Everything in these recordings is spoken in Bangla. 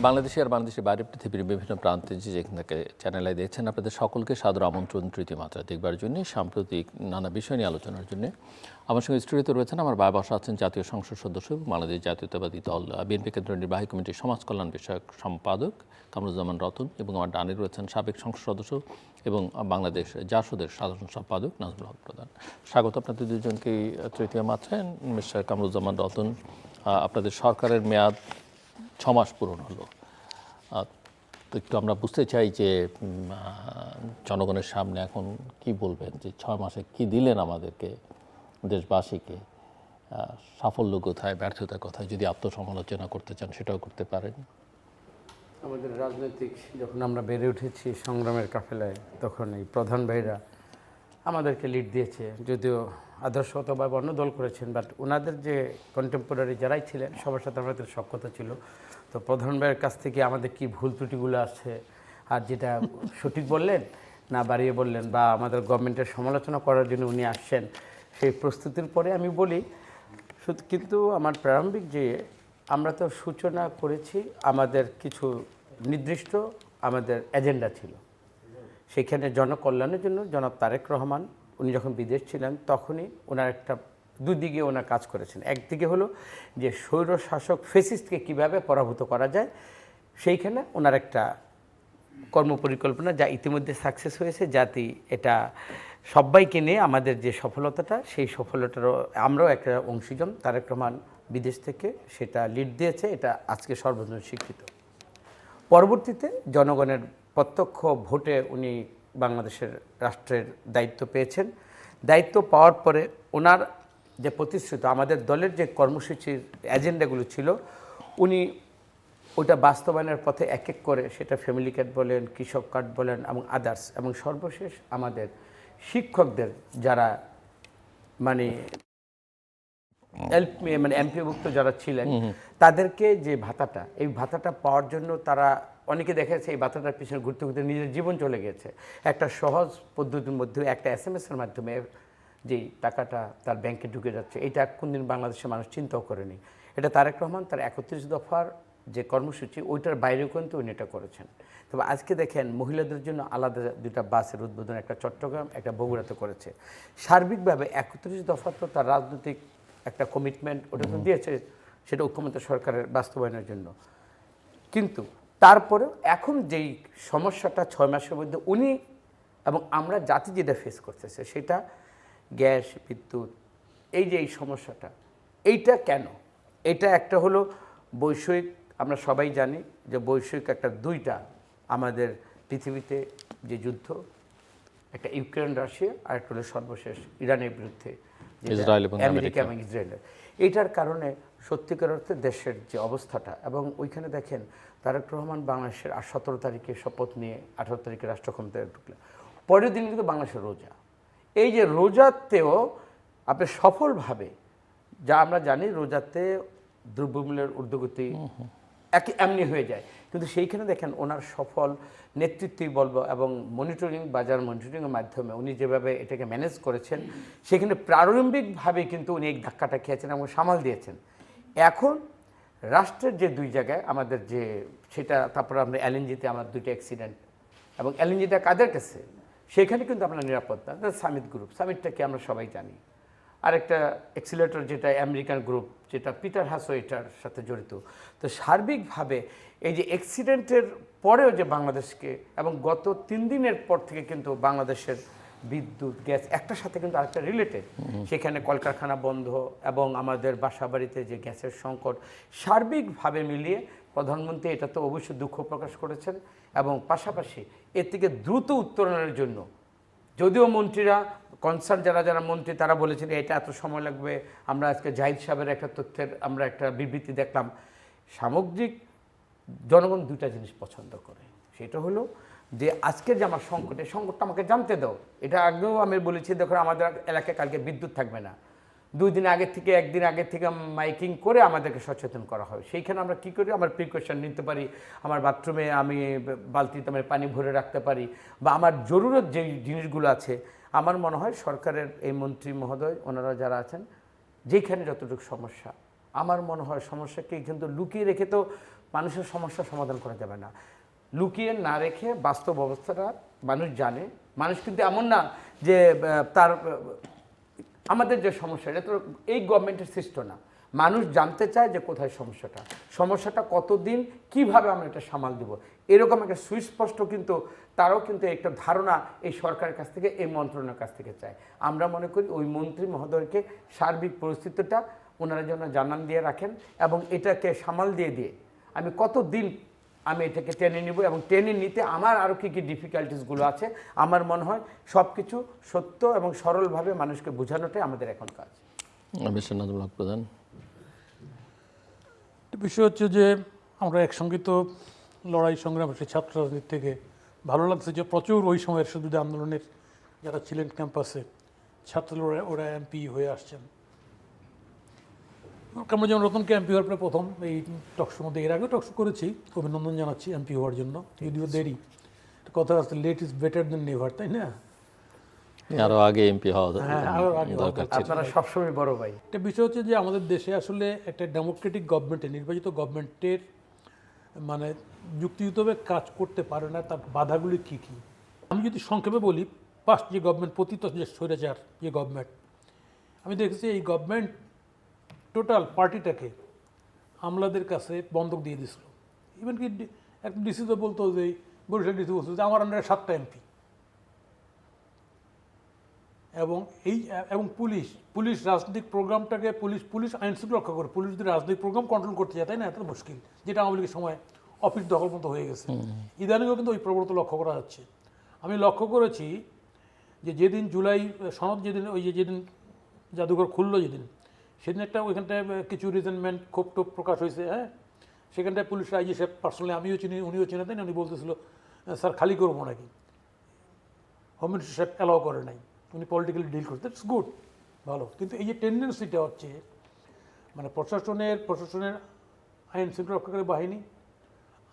বাংলাদেশে আর বাংলাদেশের বাইরে পৃথিবীর বিভিন্ন প্রান্তে যেখান থেকে চ্যানেলে দেখছেন আপনাদের সকলকে সাদর আমন্ত্রণ তৃতীয় মাত্রা দেখবার জন্য সাম্প্রতিক নানা বিষয় নিয়ে আলোচনার জন্য আমার সঙ্গে স্টুডিওতে রয়েছেন আমার বাবা বসা আছেন জাতীয় সংসদ সদস্য বাংলাদেশ জাতীয়তাবাদী দল বিএনপি কেন্দ্রীয় নির্বাহী কমিটির সমাজ কল্যাণ বিষয়ক সম্পাদক কামরুজ্জামান রতন এবং আমার ডানে রয়েছেন সাবেক সংসদ সদস্য এবং বাংলাদেশ জাসদের সাধারণ সম্পাদক নাজমুল হক প্রধান। স্বাগত আপনাদের দুজনকেই তৃতীয় মাত্রায়। মিস্টার কামরুজ্জামান রতন, আপনাদের সরকারের মেয়াদ 6 মাস পূরণ হলো, তো একটু আমরা বুঝতে চাই যে জনগণের সামনে এখন কি বলবেন, যে 6 মাসে কি দিলেন আমাদেরকে, দেশবাসীকে, সাফল্য কোথায়, ব্যর্থতা কোথায়, যদি আত্মসমালোচনা করতে চান সেটাও করতে পারেন। আমাদের রাজনৈতিক যখন আমরা বেড়ে উঠেছি সংগ্রামের কাফেলায়, তখন এই প্রধান ভাইরা আমাদেরকে লিড দিয়েছে, যদিও আদর্শগতভাবে অন্য দল করেছেন, বাট ওনাদের যে কন্টেম্পোরারি যারাই ছিলেন সবার সাথে আমাদের সখ্যতা ছিল। তো প্রধান ভাইয়ের কাছ থেকে আমাদের কি ভুল ত্রুটিগুলো আছে, আর যেটা সঠিক বললেন না বাড়িয়ে বললেন, বা আমাদের গভর্নমেন্টের সমালোচনা করার জন্য উনি আসছেন, সেই প্রস্তুতির পরে আমি বলি কিন্তু আমার প্রারম্ভিক যে আমরা তো সূচনা করেছি, আমাদের কিছু নির্দিষ্ট আমাদের এজেন্ডা ছিল। সেখানে জনকল্যাণের জন্য জনাব তারেক রহমান উনি যখন বিদেশ ছিলেন তখনই ওনার একটা দুদিকে ওনার কাজ করেছেন। একদিকে হলো যে স্বৈর শাসক ফেসিস্টকে কীভাবে পরাভূত করা যায়, সেইখানে ওনার একটা কর্মপরিকল্পনা যা ইতিমধ্যে সাকসেস হয়েছে, জাতি এটা সবাইকে নিয়ে আমাদের যে সফলতাটা, সেই সফলতারও আমরাও একটা অংশীজন। তারেক রহমান বিদেশ থেকে সেটা লিড দিয়েছে, এটা আজকে সর্বজন স্বীকৃত। পরবর্তীতে জনগণের প্রত্যক্ষ ভোটে উনি বাংলাদেশের রাষ্ট্রের দায়িত্ব পেয়েছেন। দায়িত্ব পাওয়ার পরে ওনার যে প্রতিশ্রুত আমাদের দলের যে কর্মসূচির এজেন্ডাগুলো ছিল, উনি ওটা বাস্তবায়নের পথে এক এক করে, সেটা ফ্যামিলি কার্ড বলেন, কৃষক কার্ড বলেন এবং আদার্স, এবং সর্বশেষ আমাদের শিক্ষকদের যারা মানে এমপিভুক্ত যারা ছিলেন তাদেরকে যে ভাতাটা, এই ভাতাটা পাওয়ার জন্য তারা অনেকে দেখা যাচ্ছে এই ভাতাটার পিছনে ঘুরতে ঘুরতে নিজের জীবন চলে গেছে। একটা সহজ পদ্ধতির মধ্যে একটা SMS-এর মাধ্যমে যেই টাকাটা তার ব্যাংকে ঢুকে যাচ্ছে, এটা কোনদিন বাংলাদেশের মানুষ চিন্তাও করেনি। এটা তারেক রহমান তার 31 দফার যে কর্মসূচি ওইটার বাইরেও কিন্তু উনি এটা করেছেন। তবে আজকে দেখেন মহিলাদের জন্য আলাদা 2টা বাসের উদ্বোধন, একটা চট্টগ্রাম একটা বগুড়াতে করেছে। সার্বিকভাবে 31 দফা তো তার রাজনৈতিক একটা কমিটমেন্ট ওটা তো দিয়েছে, সেটা ঐক্যমত্য সরকারের বাস্তবায়নের জন্য। কিন্তু তারপরেও এখন যেই সমস্যাটা 6 মাসের মধ্যে উনি এবং আমরা জাতি যেটা ফেস করতেছে, সেটা গ্যাস, বিদ্যুৎ, এই যে এই সমস্যাটা, এইটা কেন? এটা একটা হলো বৈষয়িক, আমরা সবাই জানি যে বৈষয়িক একটা 2টা আমাদের পৃথিবীতে যে যুদ্ধ, একটা ইউক্রেন রাশিয়া, আর একটা হলো সর্বশেষ ইরানের বিরুদ্ধে আমেরিকা এবং ইসরায়েলের। এইটার কারণে সত্যিকার অর্থে দেশের যে অবস্থাটা, এবং ওইখানে দেখেন তারেক রহমান বাংলাদেশের 17 তারিখে শপথ নিয়ে 18 তারিখে রাষ্ট্র ক্ষমতায় ঢুকলেন, পরের দিন কিন্তু বাংলাদেশের রোজা। এই যে রোজাতেও আপনি সফলভাবে, যা আমরা জানি রোজাতে দ্রব্যমূল্যের ঊর্ধ্বগতি এমনি হয়ে যায়, কিন্তু সেইখানে দেখেন ওনার সফল নেতৃত্বই বলবো এবং মনিটরিং, বাজার মনিটরিংয়ের মাধ্যমে উনি যেভাবে এটাকে ম্যানেজ করেছেন, সেখানে প্রারম্ভিকভাবে কিন্তু উনি এই ধাক্কাটা খেয়েছেন এবং সামাল দিয়েছেন। এখন রাষ্ট্রের যে 2 জায়গায় আমাদের যে সেটা, তারপরে আমরা LNG-তে আমার 2টা অ্যাক্সিডেন্ট, এবং LNG-টা কাদের কাছে, সেখানে কিন্তু আমরা নিরাপত্তা সামিট গ্রুপ, সামিটটাকে আমরা সবাই জানি। আরেকটা অ্যাক্সিলেটর যেটা আমেরিকান গ্রুপ, যেটা পিটার হাসো এটার সাথে জড়িত। তো সার্বিকভাবে এই যে অ্যাক্সিডেন্টের পরেও যে বাংলাদেশকে, এবং গত 3 দিনের পর থেকে কিন্তু বাংলাদেশের বিদ্যুৎ, গ্যাস একটার সাথে কিন্তু আরেকটা রিলেটেড, সেখানে কলকারখানা বন্ধ এবং আমাদের বাসা বাড়িতে যে গ্যাসের সংকট, সার্বিকভাবে মিলিয়ে প্রধানমন্ত্রী এটা তো অবশ্যই দুঃখ প্রকাশ করেছেন, এবং পাশাপাশি এর থেকে দ্রুত উত্তরণের জন্য, যদিও মন্ত্রীরা কনসার্ন যারা যারা মন্ত্রী তারা বলেছেন এটা এত সময় লাগবে, আমরা আজকে জাহিদ সাহেবের একটা তথ্যের আমরা একটা বিবৃতি দেখলাম, সামগ্রিক জনগণ 2টা জিনিস পছন্দ করে, সেটা হলো যে আজকের যে আমার সংকট, এই সংকটটা আমাকে জানতে দাও। এটা আগেও আমি বলেছি, দেখো আমাদের এলাকায় কালকে বিদ্যুৎ থাকবে না, 2 দিন আগে থেকে 1 দিন আগে থেকে মাইকিং করে আমাদেরকে সচেতন করা হয়। সেইখানে আমরা কী করি, আমার প্রিকশন নিতে পারি, আমার বাথরুমে আমি বালতিতে আমি পানি ভরে রাখতে পারি, বা আমার জরুরত যে জিনিসগুলো আছে। আমার মনে হয় সরকারের এই মন্ত্রী মহোদয় ওনারা যারা আছেন, যেখানে যতটুকু সমস্যা, আমার মনে হয় সমস্যাকে কিন্তু লুকিয়ে রেখে তো মানুষের সমস্যার সমাধান করা যাবে না। লুকিয়ে না রেখে বাস্তব অবস্থাটা মানুষ জানে। মানুষ কিন্তু এমন না যে তার আমাদের যে সমস্যা, এটা তো এই গভর্নমেন্টের সৃষ্ট না। মানুষ জানতে চায় যে কোথায় সমস্যাটা কতদিন, কিভাবে আমরা এটা সামাল দিব, এরকম একটা সুস্পষ্ট কিন্তু তারাও কিন্তু একটা ধারণা এই সরকারের কাছ থেকে, এই মন্ত্রণালয়ের কাছ থেকে চায়। আমরা মনে করি ওই মন্ত্রী মহোদয়কে সার্বিক পরিস্থিতিটা ওনারা যেন জানান দিয়ে রাখেন এবং এটাকে সামাল দিয়ে আমি কতদিন আমি এটাকে টেনে নিব এবং টেনে নিতে আমার আরও কী কী ডিফিকাল্টিসগুলো আছে, আমার মনে হয় সব কিছু সত্য এবং সরলভাবে মানুষকে বোঝানোটাই আমাদের এখন কাজ। মিস্টার নাজমুল হক প্রধান। বিষয় হচ্ছে যে আমরা একসঙ্গে তো লড়াই সংগ্রাম সেই ছাত্র রাজনীতি থেকে ভালো লাগছে যে প্রচুর ওই সময়ের শুধু আন্দোলনের যারা ছিলেন ক্যাম্পাসে ছাত্ররা ওরা এমপি হয়ে আসছেন। আমরা যেমন রতনকে এমপি হওয়ার পরে প্রথম এই টকশোর মধ্যে, এর আগেও টকশো করেছি, অভিনন্দন জানাচ্ছি এমপি হওয়ার জন্য, যদিও দেরি। কথা আছে late is better than never, তাই না? আরও আগে এমপি হওয়া দরকার। আপনারা সবসময় বড় ভাই। একটা বিষয় হচ্ছে যে আমাদের দেশে আসলে একটা ডেমোক্রেটিক গভর্নমেন্টের, নির্বাচিত গভর্নমেন্টের মানে যুক্তিযুক্তভাবে কাজ করতে পারে না, তার বাধাগুলি কী কী। আমি যদি সংক্ষেপে বলি, ফার্স্ট যে গভর্নমেন্ট, পতিত যে স্বৈরাচার যে গভর্নমেন্ট, আমি দেখেছি এই গভর্নমেন্ট টোটাল পার্টিটাকে আমলাদের কাছে বন্ধক দিয়ে দিছিল। ইভেন কি একটা ডিসি তো বলতো যে বরিশাল ডিসি বলতো যে আমার আন্ডারে 7টা এমপি, এবং পুলিশ রাজনৈতিক প্রোগ্রামটাকে পুলিশ আইন শৃঙ্খলা রক্ষা করে। পুলিশ যদি রাজনৈতিক প্রোগ্রাম কন্ট্রোল করতে যায়, তাই না, এত মুশকিল, যেটা আওয়ামী লীগের সময় অফিস দখল মতো হয়ে গেছে। ইদানিংও কিন্তু ওই প্রবণতা লক্ষ্য করা যাচ্ছে। আমি লক্ষ্য করেছি যে যেদিন জুলাই সনদ, যেদিন জাদুঘর খুললো, সেদিন একটা ওইখানটায় কিছু রিজেনমেন্ট ক্ষোভ টোপ প্রকাশ হয়েছে। হ্যাঁ, সেখানটায় পুলিশ আইজি সাহেব পার্সোনালি, আমিও চিনি, উনিও চিনে, তাই না, উনি বলতেছিল স্যার খালি করবো নাকি, হোম মিনিস্টার সাহেব অ্যালাউ করে নাই, উনি পলিটিক্যালি ডিল করতে, ইটস গুড, ভালো। কিন্তু এই যে টেন্ডেন্সিটা হচ্ছে মানে প্রশাসনের আইন শৃঙ্খলা রক্ষাকারী বাহিনী,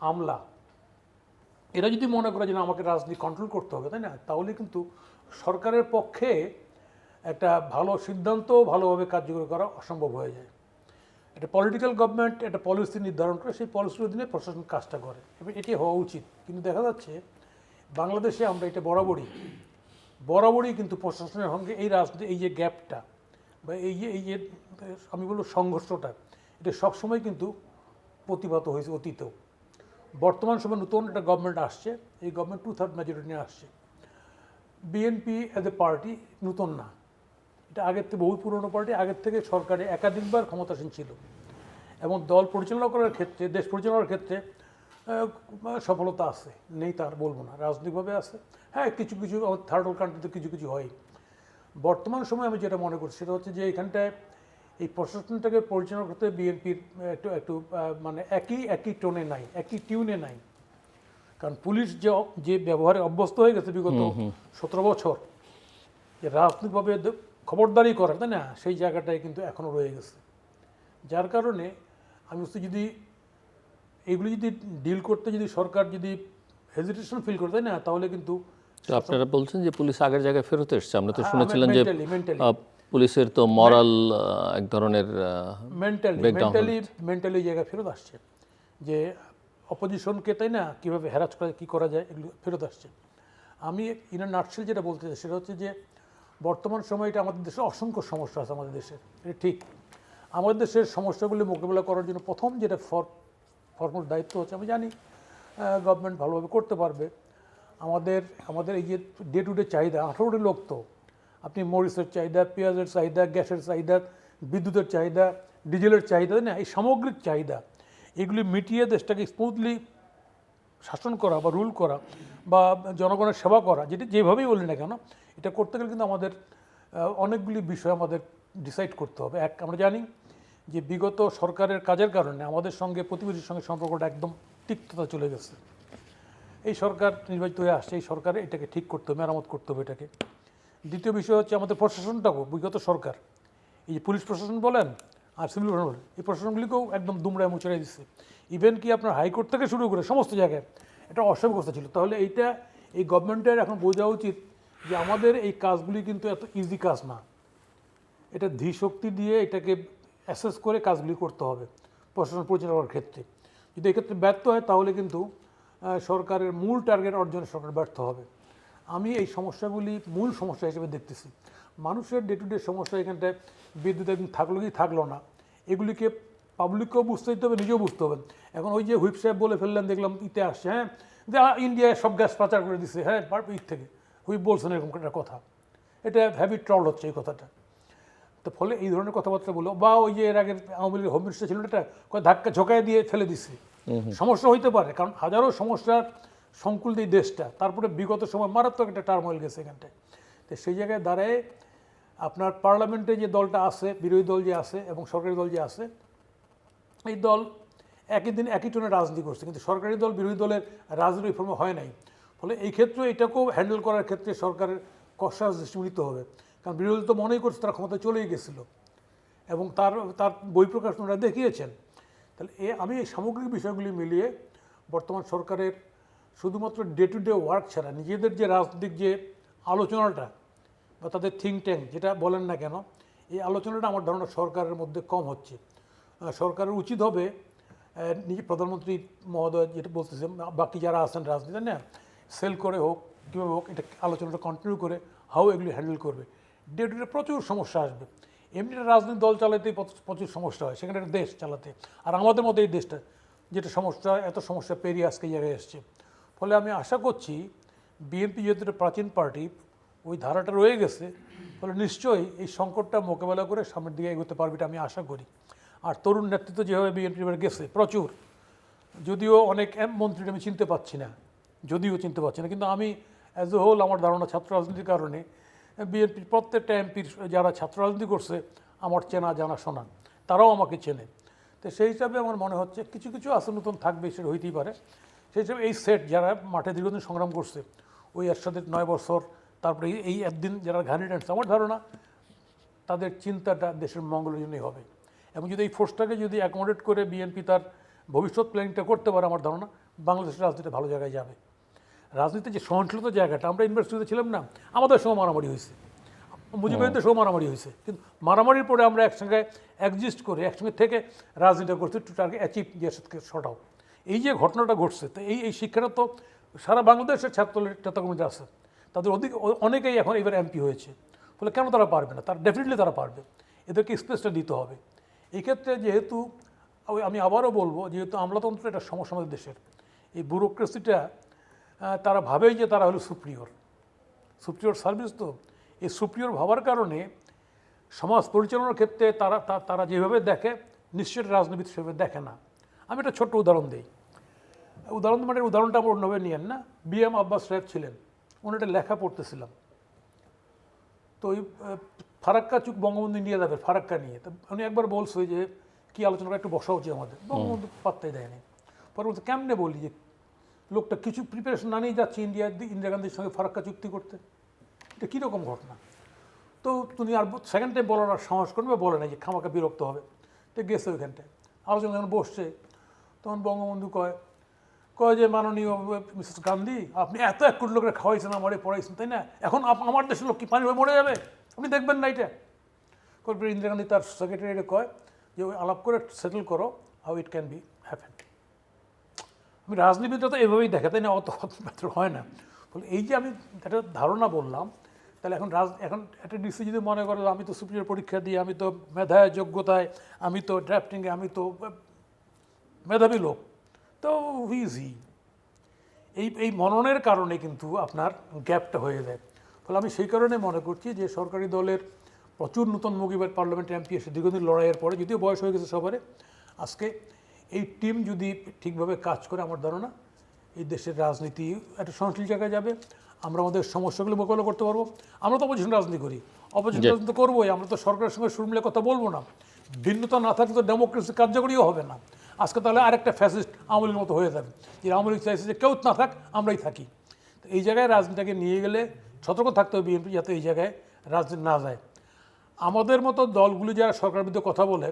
আমলা, এরা যদি মনে করে যে আমাকে রাজনীতি কন্ট্রোল করতে হবে, তাই না, তাহলে কিন্তু সরকারের পক্ষে একটা ভালো সিদ্ধান্ত ভালোভাবে কার্যকর করা অসম্ভব হয়ে যায়। একটা পলিটিক্যাল গভর্নমেন্ট একটা পলিসি নির্ধারণ করে, সেই পলিসির অধীনে প্রশাসন কাজটা করে, এবং এটি হওয়া উচিত। কিন্তু দেখা যাচ্ছে বাংলাদেশে আমরা এটা বরাবরই কিন্তু প্রশাসনের সঙ্গে এই রাজনীতি, এই যে গ্যাপটা বা এই যে আমি বলবো সংঘর্ষটা, এটা সবসময় কিন্তু প্রতিভাত হয়েছে অতীতেও। বর্তমান সময় নতুন একটা গভর্নমেন্ট আসছে, এই গভর্নমেন্ট 2/3 মেজরিটি নিয়ে আসছে। বিএনপি অ্যাজ এ পার্টি নতুন না, এটা আগের থেকে বহু পুরনো পার্টি, আগের থেকে সরকারে একাধিকবার ক্ষমতাসীন ছিল, এবং দল পরিচালনা করার ক্ষেত্রে, দেশ পরিচালনার ক্ষেত্রে সফলতা আছে, নেই তার বলবো না, রাজনৈতিকভাবে আছে। হ্যাঁ, কিছু থার্ড ওয়ার্ল্ড কান্ট্রিতে কিছু হয়। বর্তমান সময় আমি যেটা মনে করছি সেটা হচ্ছে যে এখানটায় এই প্রশাসনটাকে পরিচালনা করতে বিএনপির একটু মানে একই টোনে নাই, একই টিউনে নাই। কারণ পুলিশ যে ব্যবহারে অভ্যস্ত হয়ে গেছে বিগত 17 বছর, যে রাজনৈতিকভাবে খবরদারি করার, তাই না, সেই জায়গাটায় কিন্তু এখনও রয়ে গেছে। যার কারণে আমি বলছি যদি এইগুলি যদি ডিল করতে যদি সরকার যদি হেজিটেশন ফিল করে, তাই না, তাহলে কিন্তু আপনারা বলছেন যে পুলিশ আগের জায়গায় ফেরত এসছে। আমরা তো শুনেছিলাম যে মেন্টালি পুলিশের তো মরাল এক ধরনের মেন্টালি জায়গায় ফেরত আসছে, যে অপোজিশনকে, তাই না, কীভাবে হ্যারাস করা, কী করা যায়, এগুলো ফেরত আসছে। আমি ইন আ নাটশেল যেটা বলতে চাই সেটা হচ্ছে যে বর্তমান সময়টা আমাদের দেশে অসংখ্য সমস্যা আছে আমাদের দেশে, এটা ঠিক। আমাদের দেশের সমস্যাগুলি মোকাবিলা করার জন্য প্রথম যেটা ফর্মাল দায়িত্ব হচ্ছে, আমি জানি গভর্নমেন্ট ভালোভাবে করতে পারবে, আমাদের এই যে ডে টু ডে চাহিদা, 18 লোক তো, আপনি মরিচের চাহিদা, পেঁয়াজের চাহিদা, গ্যাসের চাহিদা, বিদ্যুতের চাহিদা, ডিজেলের চাহিদা, না, এই সামগ্রিক চাহিদা, এগুলি মিটিয়ে দেশটাকে স্মুথলি শাসন করা বা রুল করা বা জনগণের সেবা করা, যেটি যেভাবেই বলি না কেন, এটা করতে গেলে কিন্তু আমাদের অনেকগুলি বিষয় আমাদের ডিসাইড করতে হবে। এক, আমরা জানি যে বিগত সরকারের কাজের কারণে আমাদের সঙ্গে প্রতিবেশীর সঙ্গে সম্পর্কটা একদম তিক্ততা চলে গেছে। এই সরকার নির্বাচিত হয়ে আসছে, এই সরকারে এটাকে ঠিক করতে হবে, মেরামত করতে হবে এটাকে। দ্বিতীয় বিষয় হচ্ছে আমাদের প্রশাসনটাকেও, বিগত সরকার এই যে পুলিশ প্রশাসন বলেন আর সিভিল প্রশাসন বলেন, এই প্রশাসনগুলিকেও একদম দুমড়ায় মুচড়াই দিচ্ছে। ইভেন কি আপনার হাইকোর্ট থেকে শুরু করে সমস্ত জায়গায় এটা অস্বাভাবিকতা ছিল। তাহলে এই গভর্নমেন্টের এখন বোঝা উচিত যে আমাদের এই কাজগুলি কিন্তু এত ইজি কাজ না, এটা ধীশক্তি দিয়ে এটাকে অ্যাসেস করে কাজগুলি করতে হবে প্রশাসন পরিচালনার ক্ষেত্রে। যদি এক্ষেত্রে ব্যর্থ হয় তাহলে কিন্তু সরকারের মূল টার্গেট অর্জনে সরকার ব্যর্থ হবে। আমি এই সমস্যাগুলি মূল সমস্যা হিসেবে দেখতেছি। মানুষের ডে টু ডে সমস্যা এখানটায় বিদ্যুৎ একদিন থাকলো কি থাকলো না, এগুলিকে পাবলিককেও বুঝতে দিতে হবে, নিজেও বুঝতে হবে। এখন ওই যে হুইপ সাহেব বলে ফেললেন, দেখলাম ইতে আসছে, হ্যাঁ যে ইন্ডিয়ায় সব গ্যাস পাচার করে দিচ্ছে, হ্যাঁ ঈদ থেকে হুইপ বলছেন এরকম একটা কথা, এটা হ্যাবিট ট্রল হচ্ছে এই কথাটা। তো ফলে এই ধরনের কথাবার্তা বলো, বা ওই যে এর আগের আওয়ামী লীগের হোম মিনিস্টার ছিল এটা ধাক্কা ঝোঁকায় দিয়ে ফেলে দিচ্ছে, সমস্যা হইতে পারে, কারণ হাজারো সমস্যার সংকুল এই দেশটা। তারপরে বিগত সময় মারাত্মক একটা টার্মোইল গেছে এখানটায়। তো সেই জায়গায় দাঁড়ায় আপনার পার্লামেন্টে যে দলটা আছে, বিরোধী দল যে আছে এবং সরকারি দল যে আছে, এই দল একই দিন একই টোনে রাজনীতি করছে, কিন্তু সরকারি দল বিরোধী দলের রাজনৈতিক ফর্মে হয় নাই। ফলে এই ক্ষেত্রে এটাকেও হ্যান্ডেল করার ক্ষেত্রে সরকারের কষাস দৃষ্টি নিতে হবে, কারণ বিরোধী দল তো মনেই করছে তারা ক্ষমতায় চলেই গেছিল এবং তার বই প্রকাশ ওনারা দেখিয়েছেন। তাহলে আমি এই সামগ্রিক বিষয়গুলি মিলিয়ে বর্তমান সরকারের শুধুমাত্র ডে টু ডে ওয়ার্ক ছাড়া নিজেদের যে রাজনৈতিক যে আলোচনাটা বা তাদের থিঙ্ক ট্যাঙ্ক যেটা বলেন না কেন, এই আলোচনাটা আমার ধারণা সরকারের মধ্যে কম হচ্ছে। সরকারের উচিত হবে নিজে প্রধানমন্ত্রী মহোদয় যেটা বলতেছে, বাকি যারা আছেন রাজনীতি না, সেল করে হোক কীভাবে হোক, এটা আলোচনাটা কন্টিনিউ করে হাউ এগুলি হ্যান্ডেল করবে। ডে টু ডে প্রচুর সমস্যা আসবে। এমনিটা রাজনৈতিক দল চালাতেই প্রচুর সমস্যা হয়, সেখানে একটা দেশ চালাতে। আর আমাদের মধ্যে এই দেশটা যেটা সমস্যা, এত সমস্যা পেরিয়ে আজকে এই জায়গায় এসছে। ফলে আমি আশা করছি বিএনপি যেহেতু একটা প্রাচীন পার্টি, ওই ধারাটা রয়ে গেছে, ফলে নিশ্চয়ই এই সংকটটা মোকাবেলা করে সামনের দিকে এগোতে পারবে, এটা আমি আশা করি। আর তরুণ নেতৃত্ব যেভাবে বিএনপি এবার গেছে প্রচুর, যদিও অনেক মন্ত্রীটা আমি চিনতে পারছি না, কিন্তু আমি অ্যাজ এ হোল আমার ধারণা ছাত্র রাজনীতির কারণে বিএনপির প্রত্যেকটা এমপির যারা ছাত্র রাজনীতি করছে আমার চেনা জানা শোনা, তারাও আমাকে চেনে। তো সেই হিসাবে আমার মনে হচ্ছে কিছু কিছু আছে নতুন থাকবে, সেটা হইতেই পারে। সেই হিসাবে এই সেট যারা মাঠে দীর্ঘদিন সংগ্রাম করছে, ওই একসাথে 9 বছর, তারপরে এই একদিন যারা ঘানি টানছে, আমার ধারণা তাদের চিন্তাটা দেশের মঙ্গলের জন্যই হবে। এবং যদি এই ফোর্সটাকে যদি অ্যাকোমোডেট করে বিএনপি তার ভবিষ্যৎ প্ল্যানিংটা করতে পারে, আমার ধারণা বাংলাদেশের রাজনীতি ভালো জায়গায় যাবে। রাজনীতির যে সহনশীলতা জায়গাটা, আমরা ইউনিভার্সিটিতে ছিলাম না, আমাদের সময় মারামারি হয়েছে, মুজিবুরের সময় মারামারি হয়েছে, কিন্তু মারামারির পরে আমরা একসঙ্গে অ্যাডজাস্ট করে একসঙ্গে থেকে রাজনীতি করছি টু টার্গেট অ্যাচিভ দেশকে সটাও। এই যে ঘটনাটা ঘটছে, তো এই শিক্ষাটা তো সারা বাংলাদেশের নেতাকর্মীরা আছে, তাদের অনেকেই এখন এবার এমপি হয়েছে। ফলে কেন তারা পারবে না? তারা ডেফিনেটলি তারা পারবে, এদেরকে স্পেসটা দিতে হবে। এই ক্ষেত্রে যেহেতু আমি আবারও বলবো, যেহেতু আমলাতন্ত্র একটা সমস্যা আমাদের দেশের, এই ব্যুরোক্রেসিটা তারা ভাবেই যে তারা হলো সুপ্রিয়র সার্ভিস। তো এই সুপ্রিয়র ভাবার কারণে সমাজ পরিচালনার ক্ষেত্রে তারা যেভাবে দেখে, নিশ্চয়ই রাজনীতি সেভাবে দেখে না। আমি একটা ছোট্ট উদাহরণ দিই। উদাহরণটা আমার অন্যভাবে নিয়েন না। BM আব্বাস সাহেব ছিলেন, উনি একটা লেখা পড়তেছিলাম, তো ওই ফারাক্কা চুক বঙ্গবন্ধু ইন্ডিয়া যাবে ফারাক্কা নিয়ে। তো উনি একবার বলছে যে কী আলোচনা একটু বসা উচিত আমাদের, বঙ্গবন্ধু পাত্তাই দেয়নি। পরে বলতে কেমনে বলি যে লোকটা কিছু প্রিপারেশন না নিয়ে যাচ্ছে ইন্দিরা গান্ধীর সঙ্গে ফারাক্কা চুক্তি করতে, এটা কীরকম ঘটনা? তো তুমি আর সেকেন্ড টাইম বলার আর সাহস করবে, বলে না যে খামাকা বিরক্ত হবে। তো গেছে ওইখানটায়, আলোচনা যখন বসছে তখন বঙ্গবন্ধু কয় যে মাননীয় মিসেস গান্ধী, আপনি এত 1 কোটি লোকের খাওয়াইছেন, আমারে পড়াইছেন, তাই না? এখন আমার দেশের লোক কি পানি হয়ে মরে যাবে? আপনি দেখবেন না এটা। ইন্দিরা গান্ধী তার সেক্রেটারিকে কয় যে ওই আলাপ করে সেটেল করো how it can be happen. আমি রাজনীতিটা তো এভাবেই দেখে, তাই না? অত মাত্র হয় না। বলে এই যে আমি একটা ধারণা বললাম, তাহলে এখন একটা ডিসি যদি মনে করে আমি তো সুপ্রিয়র পরীক্ষা দিই, আমি তো মেধায় যোগ্যতায়, আমি তো ড্রাফটিংয়ে, আমি তো মেধাবী লোক, তো ইজি এই মননের কারণে কিন্তু আপনার গ্যাপটা হয়ে যায়। ফলে আমি সেই কারণে মনে করছি যে সরকারি দলের প্রচুর নতুন মুখ এবার পার্লামেন্টে এমপি এসে দীর্ঘদিন লড়াইয়ের পরে, যদিও বয়স হয়ে গেছে সবারে, আজকে এই টিম যদি ঠিকভাবে কাজ করে, আমার ধারণা এই দেশের রাজনীতি একটা সহনশীল জায়গায় যাবে। আমরা আমাদের সমস্যাগুলো মোকাবিলা করতে পারবো। আমরা তো অপোজিশন রাজনীতি করি, অপোজিশন রাজনীতি করবোই, আমরা তো সরকারের সঙ্গে সুর মিলে কথা বলবো না। ভিন্নতা না থাকলে তো ডেমোক্রেসি কার্যকরীও হবে না। আজকে তাহলে আরেকটা ফ্যাসিস্ট আওয়ামী লীগের মতো হয়ে যাবে, যে আওয়ামী লীগ চাইছে যে কেউ না থাক, আমরাই থাকি। তো এই জায়গায় রাজনীতিটাকে নিয়ে গেলে সতর্ক থাকতে হবে বিএনপি, যাতে এই জায়গায় রাজনীতি না যায়। আমাদের মতো দলগুলি যারা সরকারের বিরুদ্ধে কথা বলে,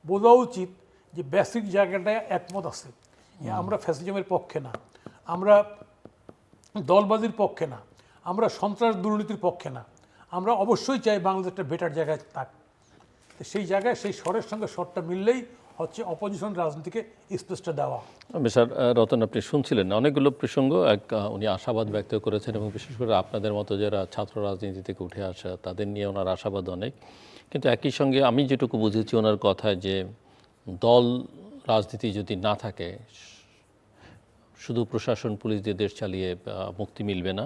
বোঝা উচিত যে বেসিক জায়গাটায় একমত আছে, আমরা ফ্যাসিজমের পক্ষে না, আমরা দলবাজির পক্ষে না, আমরা সন্ত্রাস দুর্নীতির পক্ষে না, আমরা অবশ্যই চাই বাংলাদেশ একটা বেটার জায়গায় থাক। তো সেই জায়গায় সেই স্বরের সঙ্গে স্বরটা মিললেই হচ্ছে অপোজিশন রাজনীতিকে স্পেসটা দেওয়া। স্যার রতন, আপনি শুনছিলেন অনেকগুলো প্রসঙ্গ উনি আশাবাদ ব্যক্ত করেছেন এবং বিশেষ করে আপনাদের মতো যারা ছাত্র রাজনীতি থেকে উঠে আসা তাদের নিয়ে ওনার আশাবাদ অনেক। কিন্তু একই সঙ্গে আমি যেটুকু বুঝেছি ওনার কথায় যে দল রাজনীতি যদি না থাকে শুধু প্রশাসন পুলিশ দিয়ে দেশ চালিয়ে মুক্তি মিলবে না।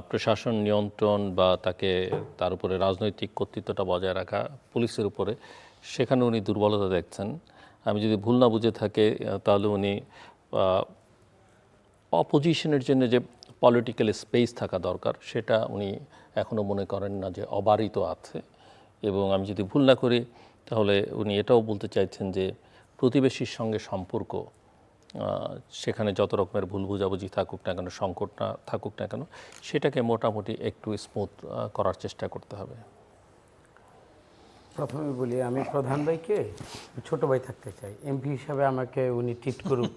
প্রশাসন নিয়ন্ত্রণ বা তার উপরে রাজনৈতিক কর্তৃত্বটা বজায় রাখা পুলিশের উপরে, সেখানে উনি দুর্বলতা দেখছেন। আমি যদি ভুল না বুঝে থাকে তাহলে উনি অপোজিশনের জন্য যে পলিটিক্যাল স্পেস থাকা দরকার সেটা উনি এখনও মনে করেন না যে অবারিত আছে। এবং আমি যদি ভুল না করি তাহলে উনি এটাও বলতে চাইছেন যে প্রতিবেশীর সঙ্গে সম্পর্ক, সেখানে যত রকমের ভুল বুঝাবুঝি থাকুক না কেন, সংকট না থাকুক না কেন, সেটাকে মোটামুটি একটু স্মুথ করার চেষ্টা করতে হবে। প্রথমে বলি, আমি প্রধান ভাইকে ছোট ভাই থাকতে চাই। এমপি হিসাবে আমাকে উনি ট্রিট করুক,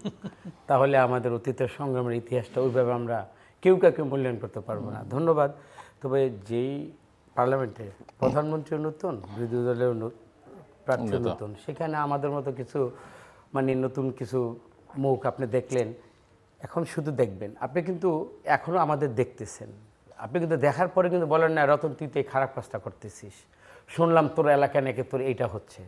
তাহলে আমাদের অতীতের সংগ্রামের ইতিহাসটা ওইভাবে আমরা কেউ কাউকে মূল্যায়ন করতে পারবো না। ধন্যবাদ। তবে যেই পার্লামেন্টে প্রধানমন্ত্রী নতুন, বিরোধী দলের প্রার্থী নতুন, সেখানে আমাদের মতো কিছু নতুন কিছু মুখ আপনি দেখলেন। এখন শুধু দেখবেন, আপনি কিন্তু এখনও আমাদের দেখতেছেন। আপনি কিন্তু দেখার পরে কিন্তু বলেন না রতন তুই তো এই খারাপ কাজটা করতেছিস, শুনলাম তোর এলাকায় নাকি তোর এইটা হচ্ছে।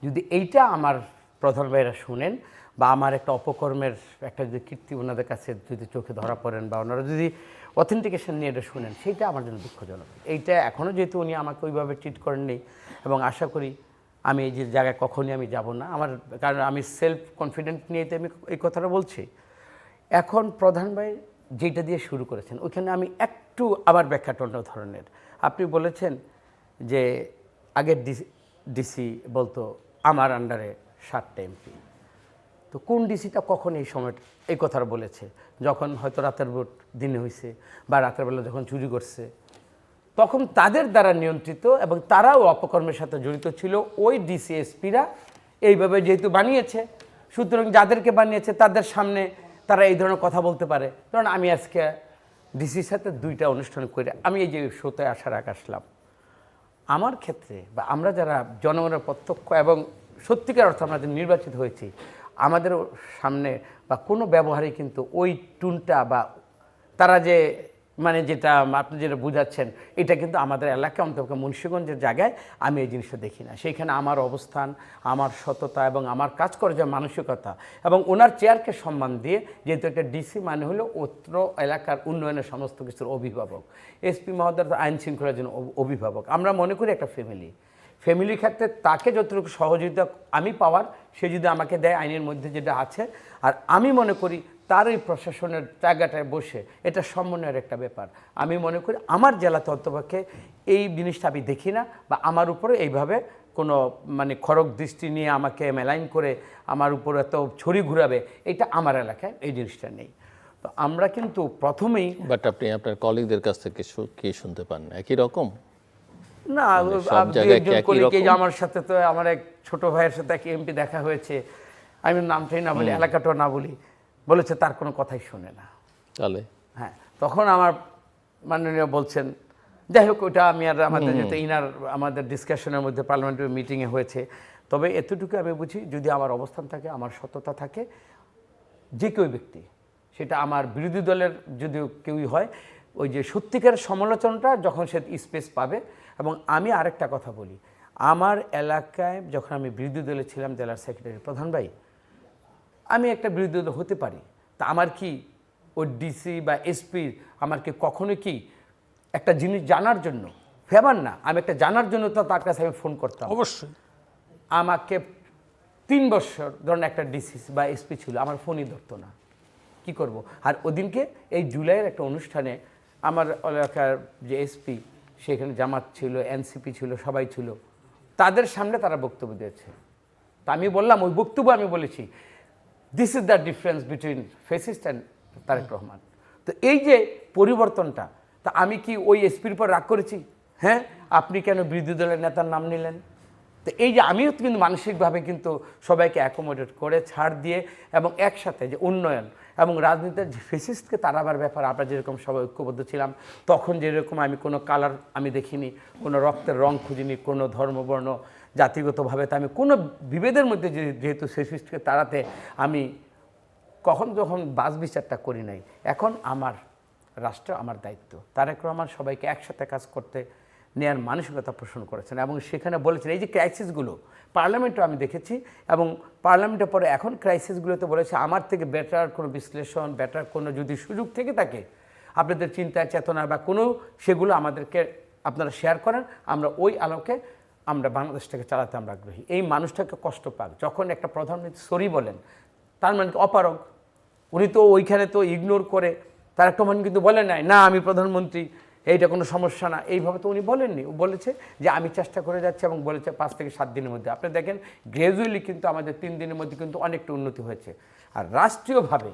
যদি এইটা আমার প্রধান ভাইরা শুনেন বা আমার একটা অপকর্মের একটা যদি কীর্তি ওনাদের কাছে যদি চোখে ধরা পড়েন বা ওনারা যদি অথেন্টিকেশন নিয়ে এটা শুনেন, সেইটা আমার জন্য দুঃখজনক। এইটা এখনও যেহেতু উনি আমাকে ওইভাবে ট্রিট করেননি এবং আশা করি আমি এই যে জায়গায় কখনই আমি যাব না, কারণ আমি সেলফ কনফিডেন্ট নিয়ে আমি এই কথাটা বলছি। এখন প্রধান ভাই যেটা দিয়ে শুরু করেছেন ওইখানে আমি একটু আবার ব্যাখ্যাটা অন্য ধরনের। আপনি বলেছেন যে আগের ডিসি বলতো আমার আন্ডারে 7টা এমপি। তো কোন ডিসিটা কখন এই সময় এই কথাটা বলেছে? যখন হয়তো রাতের ভোট দিনে হয়েছে বা রাতের বেলা যখন চুরি করছে, তখন তাদের দ্বারা নিয়ন্ত্রিত এবং তারাও অপকর্মের সাথে জড়িত ছিল। ওই ডিসিএসপিরা এইভাবে যেহেতু বানিয়েছে, সুতরাং যাদেরকে বানিয়েছে তাদের সামনে তারা এই ধরনের কথা বলতে পারে। কারণ আমি আজকে ডিসির সাথে 2টা অনুষ্ঠান করে আমি এই যে শোতে আসার আগে আসলাম। আমার ক্ষেত্রে বা আমরা যারা জনগণের প্রত্যক্ষ এবং সত্যিকার অর্থে আমরা নির্বাচিত হয়েছি, আমাদের সামনে বা কোনো ব্যবহারে কিন্তু ওই টুনটা বা তারা যে যেটা আপনি যেটা বুঝাচ্ছেন, এটা কিন্তু আমাদের এলাকায় অন্তত মুন্সিগঞ্জের জায়গায় আমি এই জিনিসটা দেখি না। সেইখানে আমার অবস্থান, আমার সততা এবং আমার কাজ করার যে মানসিকতা এবং ওনার চেয়ারকে সম্মান দিয়ে, যেহেতু একটা ডিসি মানে হলো অত্র এলাকার উন্নয়নের সমস্ত কিছুর অভিভাবক, এসপি মহোদয় আইন শৃঙ্খলার জন্য অভিভাবক। আমরা মনে করি একটা ফ্যামিলির ক্ষেত্রে তাকে যতটুকু সহযোগিতা আমি পাওয়ার, সে যদি আমাকে দেয় আইনের মধ্যে যেটা আছে, আর আমি মনে করি তার এই প্রশাসনের জায়গাটায় বসে এটা সমন্বয়ের একটা ব্যাপার। আমি মনে করি আমার জেলাতে অন্তপক্ষে এই জিনিসটা আমি দেখি না, বা আমার উপরে এইভাবে কোনো খড়গ দৃষ্টি নিয়ে আমাকে মেলাইন করে আমার উপর এত ছড়ি ঘুরাবে, এটা আমার এলাকায় এই জিনিসটা নেই। তো আমরা কিন্তু প্রথমেই বাট আপনি আপনার কলিগদের কাছ থেকে কি শুনতে পান? একই রকম না, আমার সাথে তো আমার এক ছোট ভাইয়ের সাথে এক এমপি দেখা হয়েছে, আমি নামটাই না বলি, এলাকাটাও না বলি, বলেছে তার কোনো কথাই শোনে না। তাহলে হ্যাঁ, তখন আমার মাননীয় বলছেন, যাই হোক ওটা আমি আর আমাদের যেহেতু আমাদের ডিসকাশনের মধ্যে পার্লামেন্টারি মিটিংয়ে হয়েছে। তবে এতটুকু আমি বুঝি, যদি আমার অবস্থান থাকে, আমার সততা থাকে, যে কেউ ব্যক্তি, সেটা আমার বিরোধী দলের যদি কেউই হয়, ওই যে সত্যিকারের সমালোচনাটা যখন সে স্পেস পাবে। এবং আমি আরেকটা কথা বলি, আমার এলাকায় যখন আমি বিরোধী দলে ছিলাম, জেলার সেক্রেটারি প্রধান ভাই, আমি একটা বিরোধী দল হতে পারি, তা আমার কি ওই ডিসি বা এসপির আমার কি কখনো কি একটা জিনিস জানার জন্য ফেভার না, আমি একটা জানার জন্য তো তার কাছে আমি ফোন করতাম। অবশ্যই আমাকে 3 বছর ধরুন একটা ডিসি বা এসপি ছিল, আমার ফোনই ধরতো না, কি করব। আর ওদিনকে এই জুলাইয়ের একটা অনুষ্ঠানে আমার এলাকার যে এসপি, সেখানে জামাত ছিল, এনসিপি ছিল, সবাই ছিল, তাদের সামনে তারা বক্তব্য দিয়েছে। তা আমি বললাম, ওই বক্তব্য আমি বলেছি, this is the difference between fascist and Tarique Rahman. তো এই যে পরিবর্তনটা, তা আমি কি ওই এসপির উপর রাগ করেছি? হ্যাঁ, আপনি কেন বিরোধী দলের নেতার নাম নিলেন? তো এই যে আমিও কিন্তু মানসিকভাবে কিন্তু সবাইকে অ্যাকোমোডেট করে ছাড় দিয়ে এবং একসাথে যে উন্নয়ন এবং রাজনীতির যে ফেসিস্টকে তাড়াবার ব্যাপার, আমরা যেরকম সবাই ঐক্যবদ্ধ ছিলাম, তখন যেরকম আমি কোনো কালার আমি দেখিনি, কোনো রক্তের রং খুঁজিনি, কোনো ধর্মবর্ণ জাতিগতভাবে তো আমি কোনো বিভেদের মধ্যে যেহেতু ফ্যাসিস্টকে তাড়াতে আমি যখন বাস বিচারটা করি নাই, এখন আমার রাষ্ট্র আমার দায়িত্ব। তারেক রহমান সবাইকে একসাথে কাজ করতে নেয়ার মানসিকতা পোষণ করেছেন এবং সেখানে বলেছেন এই যে ক্রাইসিসগুলো পার্লামেন্টও আমি দেখেছি এবং পার্লামেন্টের পরে এখন ক্রাইসিসগুলোতে বলেছে আমার থেকে বেটার কোনো বিশ্লেষণ, বেটার কোনো যদি সুযোগ থেকে থাকে আপনাদের চিন্তা চেতনা বা কোনো সেগুলো আমাদেরকে আপনারা শেয়ার করেন, আমরা ওই আলোকে আমরা বাংলাদেশটাকে চালাতে আমরা আগ্রহী। এই মানুষটাকে কষ্ট পাক যখন একটা প্রধানমন্ত্রী সরি বলেন, তার মানে অপারগ, উনি তো ওইখানে তো ইগনোর করে তার একটা মান কিন্তু বলেন নাই না আমি প্রধানমন্ত্রী এইটা কোনো সমস্যা না, এইভাবে তো উনি বলেননি। ও বলেছে যে আমি চেষ্টা করে যাচ্ছি এবং বলেছে 5 থেকে 7 দিনের মধ্যে। আপনি দেখেন গ্র্যাজুয়ালি কিন্তু আমাদের 3 দিনের মধ্যে কিন্তু অনেকটা উন্নতি হয়েছে। আর রাষ্ট্রীয়ভাবে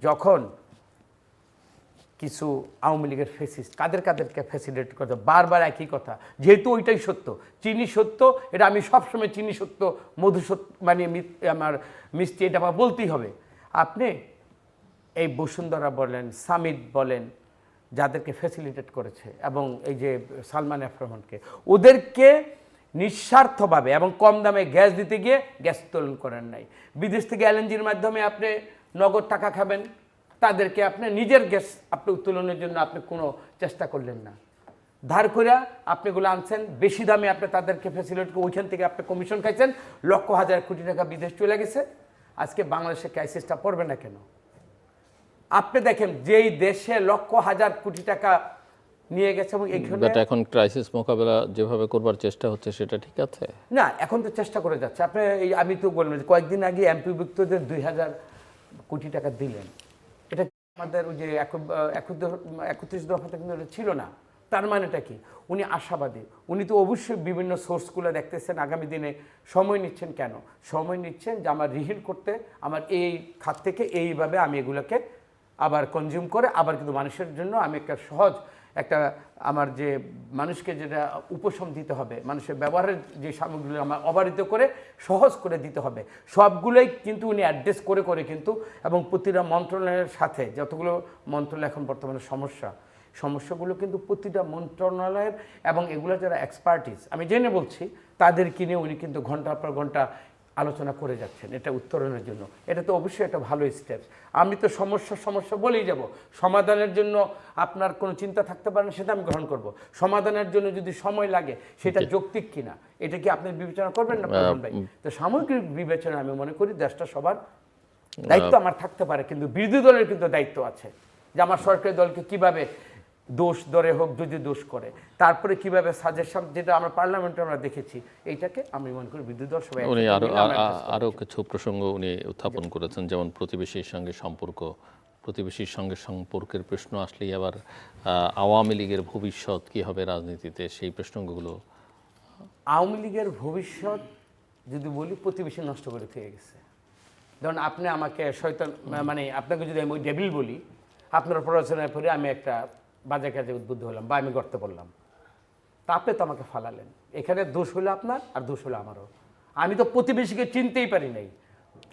যখন কিছু আওয়ামী লীগের ফেসিস্ট কাদেরকে ফ্যাসিলিটেট করতে বারবার একই কথা, যেহেতু ওইটাই সত্য, চিনি সত্য, এটা আমি সবসময় চিনি সত্য মধু সত্য মানে আমার মিষ্টি, এটা আমার বলতেই হবে। আপনি এই বসুন্ধরা বলেন, সামিট বলেন, যাদেরকে ফ্যাসিলিটেট করেছে এবং এই যে সালমান এফ রহমানকে, ওদেরকে নিঃস্বার্থভাবে এবং কম দামে গ্যাস দিতে গিয়ে গ্যাস উত্তোলন করেন নাই। বিদেশ থেকে এলএনজির মাধ্যমে আপনি নগদ টাকা খাবেন, তাদেরকে আপনি নিজের গ্যাস আপনি উত্তোলনের জন্য আপনি কোনো চেষ্টা করলেন না। ধার করে আপনি এগুলো আনছেন, বেশি দামে আপনি তাদেরকে ফ্যাসিলিটি করে ওইখান থেকে আপনি কমিশন খাইছেন, লক্ষ হাজার কোটি টাকা বিদেশ চলে গেছে। আজকে বাংলাদেশে ক্রাইসিসটা পড়বে না কেন? আপনি দেখেন যেই দেশে লক্ষ হাজার কোটি টাকা নিয়ে গেছে এবং এখানে এখন ক্রাইসিস মোকাবেলা যেভাবে করবার চেষ্টা হচ্ছে সেটা ঠিক আছে না, এখন তো চেষ্টা করে যাচ্ছে। আপনি এই আমি তো বললাম যে কয়েকদিন আগে এমপিভুক্তদের 2000 কোটি টাকা দিলেন, এটা আমাদের ওই যে 31 দফাতে কিন্তু এটা ছিল না। তার মানেটা কি? উনি আশাবাদী, উনি তো অবশ্যই বিভিন্ন সোর্সগুলো দেখতেছেন, আগামী দিনে সময় নিচ্ছেন। কেন সময় নিচ্ছেন? যে আমার রিহিল করতে, আমার এই খাত থেকে এইভাবে আমি এগুলোকে আবার কনজিউম করে আবার কিন্তু মানুষের জন্য আমি একটা সহজ একটা আমার যে মানুষকে যেটা উপশম দিতে হবে, মানুষের ব্যবহারের যে সামগ্রীগুলো আমার অবারিত করে সহজ করে দিতে হবে, সবগুলোই কিন্তু উনি অ্যাড্রেস করে করে কিন্তু এবং প্রতিটা মন্ত্রণালয়ের সাথে যতগুলো মন্ত্রণালয় এখন বর্তমানে সমস্যাগুলো কিন্তু প্রতিটা মন্ত্রণালয়ের এবং এগুলো যারা এক্সপার্টিস আমি জেনে বলছি তাদের কিনে উনি কিন্তু ঘন্টার পর ঘন্টা আলোচনা করে যাচ্ছেন এটা উত্তরণের জন্য। এটা তো অবশ্যই একটা ভালো স্টেপ। আমি তো সমস্যা বলেই যাব, সমাধানের জন্য আপনার কোনো চিন্তা থাকতে পারে না সেটা আমি গ্রহণ করব। সমাধানের জন্য যদি সময় লাগে সেটা যৌক্তিক কিনা এটা কি আপনি বিবেচনা করবেন না প্রধান ভাই? তো সামগ্রিক বিবেচনা আমি মনে করি দেশটা সবার দায়িত্ব আমার থাকতে পারে, কিন্তু বিরোধী দলের কিন্তু দায়িত্ব আছে যে আমার সরকারি দলকে কিভাবে দোষ দরে হোক যদি দোষ করে তারপরে কিভাবে সাজেশন, যেটা আমরা পার্লামেন্টে আমরা দেখেছি, এইটাকে আমি মনে করি বিরোধী দল সবাই উনি আরো কিছু প্রসঙ্গ উনি উত্থাপন করেছেন, যেমন প্রতিবেশীর সঙ্গে সম্পর্কের প্রশ্ন আসলেই আবার আওয়ামী লীগের ভবিষ্যৎ কি হবে রাজনীতিতে, সেই প্রসঙ্গগুলো। আওয়ামী লীগের ভবিষ্যৎ যদি বলি প্রতিবেশী নষ্ট করে থেকে গেছে। ধরুন আপনি আমাকে শয়তান মানে আপনাকে যদি আমি ওই ডেভিল বলি, আপনার প্ররোচনায় পড়ে আমি একটা বাজে কাজে উদ্বুদ্ধ হলাম বা আমি গর্তে পড়লাম, তা আপনি তো আমাকে ফালালেন। এখানে দোষ হলো আপনার আর দোষ হলো আমারও। আমি তো প্রতিবেশীকে চিনতেই পারি নাই,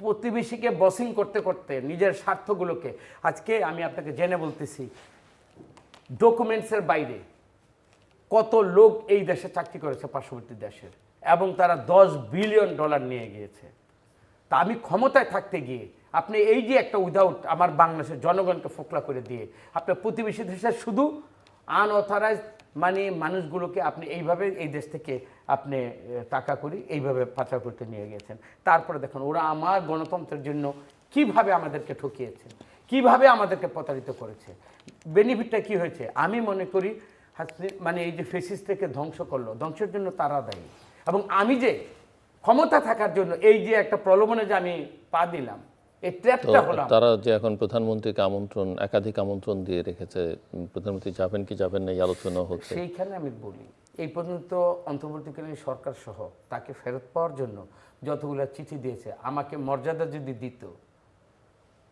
প্রতিবেশীকে বসিং করতে করতে নিজের স্বার্থগুলোকে। আজকে আমি আপনাকে জেনে বলতেছি ডকুমেন্টসের বাইরে কত লোক এই দেশে চাকরি করেছে পার্শ্ববর্তী দেশের এবং তারা $10 বিলিয়ন নিয়ে গিয়েছে। তা আমি ক্ষমতায় থাকতে গিয়ে আপনি এই যে একটা উইদাউট আমার বাংলাদেশের জনগণকে ফোকলা করে দিয়ে আপনার প্রতিবেশী দেশের শুধু আনঅথরাইজ মানে মানুষগুলোকে আপনি এইভাবে এই দেশ থেকে আপনি টাকা করি এইভাবে পাচার করতে নিয়ে গিয়েছেন। তারপরে দেখুন ওরা আমার গণতন্ত্রের জন্য কিভাবে আমাদেরকে ঠকিয়েছে, কিভাবে আমাদেরকে প্রতারিত করেছে। বেনিফিটটা কি হয়েছে? আমি মনে করি মানে এই যে ফেসিস্টকে ধ্বংস করলো, ধ্বংসের জন্য তারা দায়ী। এবং আমি যে ক্ষমতা থাকার জন্য এই যে একটা প্রলোভনে যে আমি পা দিলাম, এই ট্র্যাপটা হলাম। তারা যে এখন প্রধানমন্ত্রীকে একাধিক আমন্ত্রণ দিয়ে রেখেছে, প্রধানমন্ত্রী যাবেন কি যাবেন না এই আলোচনা হচ্ছে। সেইখানে আমি বলি এই পর্যন্ত অন্তর্বর্তীকালীন সরকার সহ তাকে ফেরত পাওয়ার জন্য যতগুলো চিঠি দিয়েছে, আমাকে মর্যাদা যদি দিত,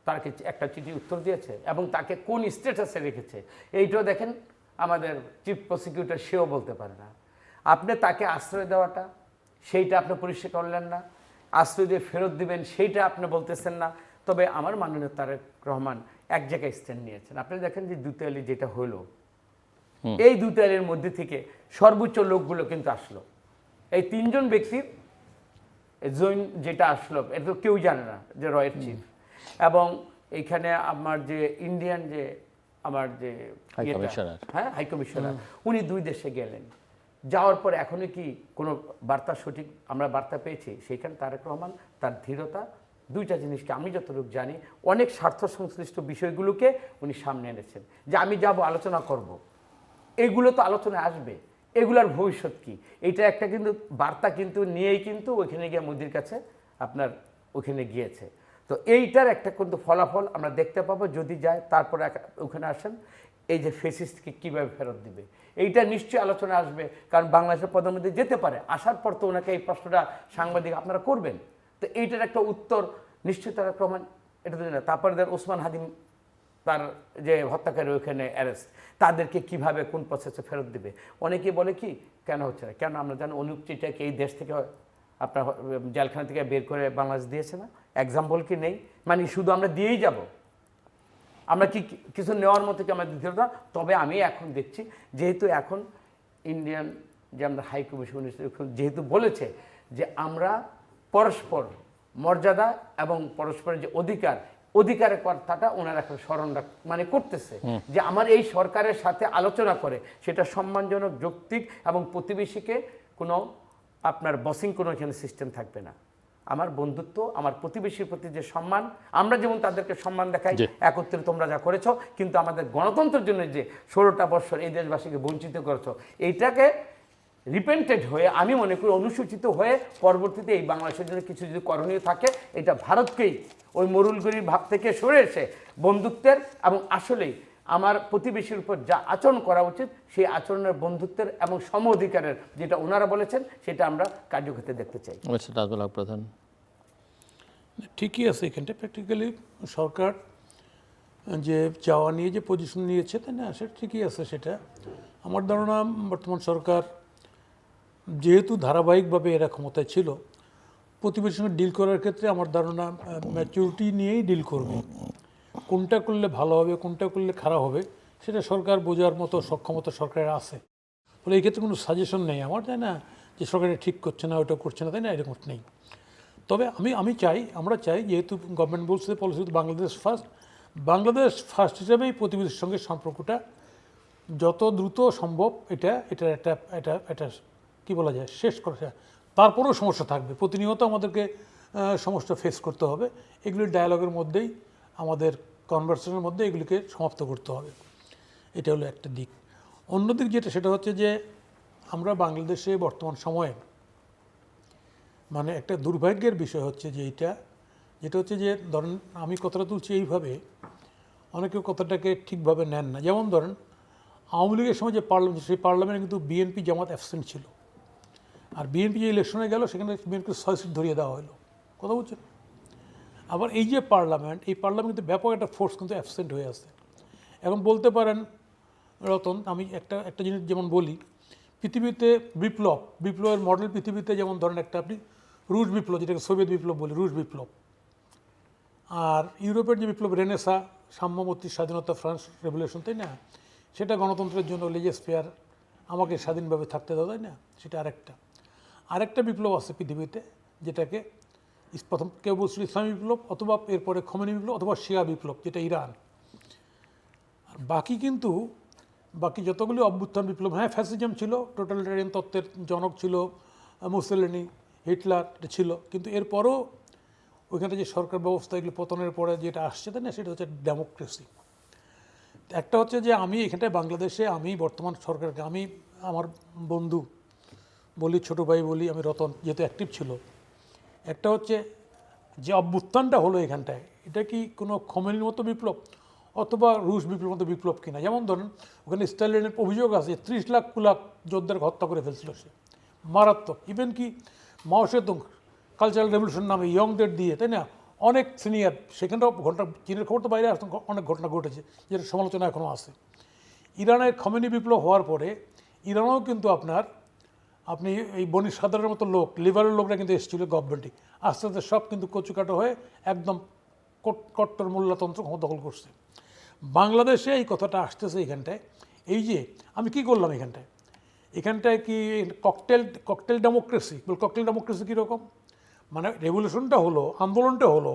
তাকে একটা চিঠি উত্তর দিয়েছে এবং তাকে কোন স্ট্যাটাসে রেখেছে এইটাও দেখেন আমাদের চিফ প্রসিকিউটর সেও বলতে পারে না। আপনি তাকে আশ্রয় দেওয়াটা সেইটা আপনি পরিষ্কার করলেন না, আশ্রয় দিয়ে ফেরত দিবেন সেইটা আপনি বলতেছেন না। তবে আমার মাননীয় তারেক রহমান এক জায়গায় স্ট্যান্ড নিয়েছেন। আপনি দেখেন যে দুতিয়ালি যেটা হলো, এই দুতিয়ালির মধ্যে থেকে সর্বোচ্চ লোকগুলো কিন্তু আসলো, এই 3 জন ব্যক্তির জৈন যেটা আসলো এটা তো কেউ জানে না যে রয়ের চিফ, এবং এইখানে আমার যে ইন্ডিয়ান যে আমার যে হাই কমিশনার, হ্যাঁ হাই কমিশনার, উনি 2 দেশে গেলেন। যাওয়ার পর এখনো কি কোনো বার্তা সঠিক আমরা বার্তা পেয়েছি? সেইখানে তারেক রহমান তার ধীরতা, 2টা জিনিসকে আমি যতটুকু জানি অনেক স্বার্থ সংশ্লিষ্ট বিষয়গুলোকে উনি সামনে এনেছেন, যে আমি যাব আলোচনা করব, এগুলো তো আলোচনায় আসবে, এগুলার ভবিষ্যৎ কি, এইটা একটা কিন্তু বার্তা কিন্তু নিয়েই কিন্তু ওইখানে গিয়ে মোদির কাছে আপনার ওখানে গিয়েছে। তো এইটার একটা কিন্তু ফলাফল আমরা দেখতে পাবো যদি যায়। তারপরে ওখানে আসেন এই যে ফেসিস্টকে কীভাবে ফেরত দিবে, এইটা নিশ্চয়ই আলোচনা আসবে, কারণ বাংলাদেশের প্রধানমন্ত্রী যেতে পারে, আসার পর তো ওনাকে এই প্রশ্নটা সাংবাদিক আপনারা করবেন, তো এইটার একটা উত্তর নিশ্চয়ই তারা প্রমাণ এটা তো না। তারপরে ওসমান হাদিম তার যে হত্যাকারী ওইখানে অ্যারেস্ট, তাদেরকে কিভাবে কোন প্রসেসে ফেরত দিবে। অনেকে বলে কি কেন হচ্ছে না, কেন আমরা জানি অনুপ চিটাকে এই দেশ থেকে আপনার জেলখানা থেকে বের করে বাংলাদেশ দিয়েছে না, এক্সাম্পল কি নেই? মানে শুধু আমরা দিয়েই যাব, আমরা কি কিছু নেওয়ার মতো কি আমরা দিতে না? তবে আমি এখন দেখছি যেহেতু এখন ইন্ডিয়ান যে আমরা হাই কমিশন যেহেতু বলেছে যে আমরা পরস্পর মর্যাদা এবং পরস্পরের যে অধিকারের কথাটা ওনারা এখন স্মরণ মানে করতেছে, যে আমার এই সরকারের সাথে আলোচনা করে সেটা সম্মানজনক, যৌক্তিক এবং প্রতিবেশীকে কোনো আপনার বসিং কোনো এখানে সিস্টেম থাকবে না। আমার বন্ধুত্ব, আমার প্রতিবেশীর প্রতি যে সম্মান, আমরা যেমন তাদেরকে সম্মান দেখাই, একত্রে তোমরা যা করেছো, কিন্তু আমাদের গণতন্ত্রের জন্য যে 16টা বছর এই দেশবাসীকে বঞ্চিত করেছো, এইটাকে রিপেন্টেড হয়ে আমি মনে করি অনুসূচিত হয়ে পরবর্তীতে এই বাংলাদেশের জন্য কিছু যদি করণীয় থাকে, এটা ভারতকেই ওই মরুলগড়ির ভাব থেকে সরে এসে বন্ধুত্বের এবং আসলেই আমার প্রতিবেশীর উপর যা আচরণ করা উচিত সেই আচরণের, বন্ধুত্বের এবং সম অধিকারের যেটা ওনারা বলেছেন সেটা আমরা কার্যক্ষেত্রে দেখতে চাই। নাজমুল হক প্রধান, ঠিকই আছে এখানটা প্র্যাকটিক্যালি সরকার যে যাওয়া নিয়ে যে পজিশন নিয়েছে তাই না, সেটা ঠিকই আছে। সেটা আমার ধারণা বর্তমান সরকার যেহেতু ধারাবাহিকভাবে এরা ক্ষমতায় ছিল, প্রতিবেশীর সঙ্গে ডিল করার ক্ষেত্রে আমার ধারণা ম্যাচুরিটি নিয়েই ডিল করবে। কোনটা করলে ভালো হবে, কোনটা করলে খারাপ হবে, সেটা সরকার বোঝার মতো সক্ষমতা সরকারের আছে। ফলে এই ক্ষেত্রে কোনো সাজেশন নেই আমার, তাই না, যে সরকার ঠিক করছে না, ওটা করছে না, তাই না, এরকম নেই। তবে আমি চাই, আমরা চাই, যেহেতু গভর্নমেন্ট বলছে policy Bangladesh first, Bangladesh first হিসাবেই প্রতিবেশীর সঙ্গে সম্পর্কটা যত দ্রুত সম্ভব এটা কী বলা যায় শেষ করা। তারপরেও সমস্যা থাকবে, প্রতিনিয়ত আমাদেরকে সমস্যা ফেস করতে হবে। এগুলি ডায়ালগের মধ্যেই, আমাদের কনভারসেশনের মধ্যে এগুলিকে সমাপ্ত করতে হবে। এটা হলো একটা দিক। অন্যদিক যেটা, সেটা হচ্ছে যে আমরা বাংলাদেশে বর্তমান সময়ে মানে একটা দুর্ভাগ্যের বিষয় হচ্ছে যে যেটা হচ্ছে যে ধরেন আমি কথাটা তুলছি এইভাবে, অনেকে কথাটাকে ঠিকভাবে নেন না। যেমন ধরেন আওয়ামী লীগের সময় যে পার্লামেন্ট, সেই পার্লামেন্টে কিন্তু বিএনপি জামাত অ্যাবসেন্ট ছিল, আর বিএনপি যে ইলেকশনে গেল সেখানে বিএনপিকে 6 সিট ধরিয়ে দেওয়া হলো। কথা বলছেন? আবার এই যে পার্লামেন্ট, এই পার্লামেন্ট কিন্তু ব্যাপক একটা ফোর্স কিন্তু অ্যাবসেন্ট হয়ে আছে। এখন বলতে পারেন রতন, আমি একটা জিনিস যেমন বলি, পৃথিবীতে বিপ্লবের মডেল পৃথিবীতে যেমন ধরেন একটা আপনি রুশ বিপ্লব, যেটাকে সোভিয়েত বিপ্লব বলি, রুশ বিপ্লব, আর ইউরোপের যে বিপ্লব রেনেসা, সাম্যমূর্তি, স্বাধীনতা, ফ্রান্স রেভলিউশন, তাই না, সেটা গণতন্ত্রের জন্য লেজেসফেয়ার, আমাকে স্বাধীনভাবে থাকতে দাও, তাই না, সেটা আরেকটা বিপ্লব আছে পৃথিবীতে, যেটাকে প্রথম কেউ বলছিল ইসলামী বিপ্লব, অথবা এরপরে খমেনি বিপ্লব, অথবা শিয়া বিপ্লব, যেটা ইরান। আর বাকি যতগুলি অভ্যুত্থান বিপ্লব, হ্যাঁ ফ্যাসিজম ছিল, টোটালিটারিয়ান তত্ত্বের জনক ছিল মুসোলিনি, হিটলার ছিল, কিন্তু এরপরও ওইখানে যে সরকার ব্যবস্থা, এগুলো পতনের পরে যেটা আসছে, তাই না, সেটা হচ্ছে ডেমোক্রেসি। একটা হচ্ছে যে আমি এখানটায় বাংলাদেশে, আমি বর্তমান সরকারকে, আমি আমার বন্ধু বলি, ছোটো ভাই বলি, আমি রতন যেহেতু অ্যাক্টিভ ছিল, একটা হচ্ছে যে অভ্যুত্থানটা হলো এখানটায়, এটা কি কোনো খমেনির মতো বিপ্লব অথবা রুশ বিপ্লবের মতো বিপ্লব কিনা? যেমন ধরেন ওখানে স্টালিনের অভিযোগ আছে 30 লাখ কুলাক যোদ্ধাকে হত্যা করে ফেলছিল সে, মারাত্মক। ইভেন কি মাও সেতুং কালচারাল রেভলিউশন নামে ইয়ংদের দিয়ে, তাই না, অনেক সিনিয়র, সেখানটাও ঘটনা, চীনের খবর তো বাইরে আসতে অনেক ঘটনা ঘটেছে, যেটা সমালোচনা এখনও আছে। ইরানের খমেনি বিপ্লব হওয়ার পরে ইরানেও কিন্তু আপনি এই বনি সাধারণের মতো লোক, লিবারেল লোকরা কিন্তু এসেছিল গভর্নমেন্টে, আস্তে আস্তে সব কিন্তু কচুকাটো হয়ে একদম কট্টর মোল্লাতন্ত্র ক্ষমতা দখল করছে। বাংলাদেশে এই কথাটা আসতেছে এখানটায়। এই যে আমি কি করলাম এখানটায়, এখানটায় কি ককটেল ডেমোক্রেসি ককটেল ডেমোক্রেসি কীরকম, মানে রেভলিউশনটা হলো, আন্দোলনটা হলো,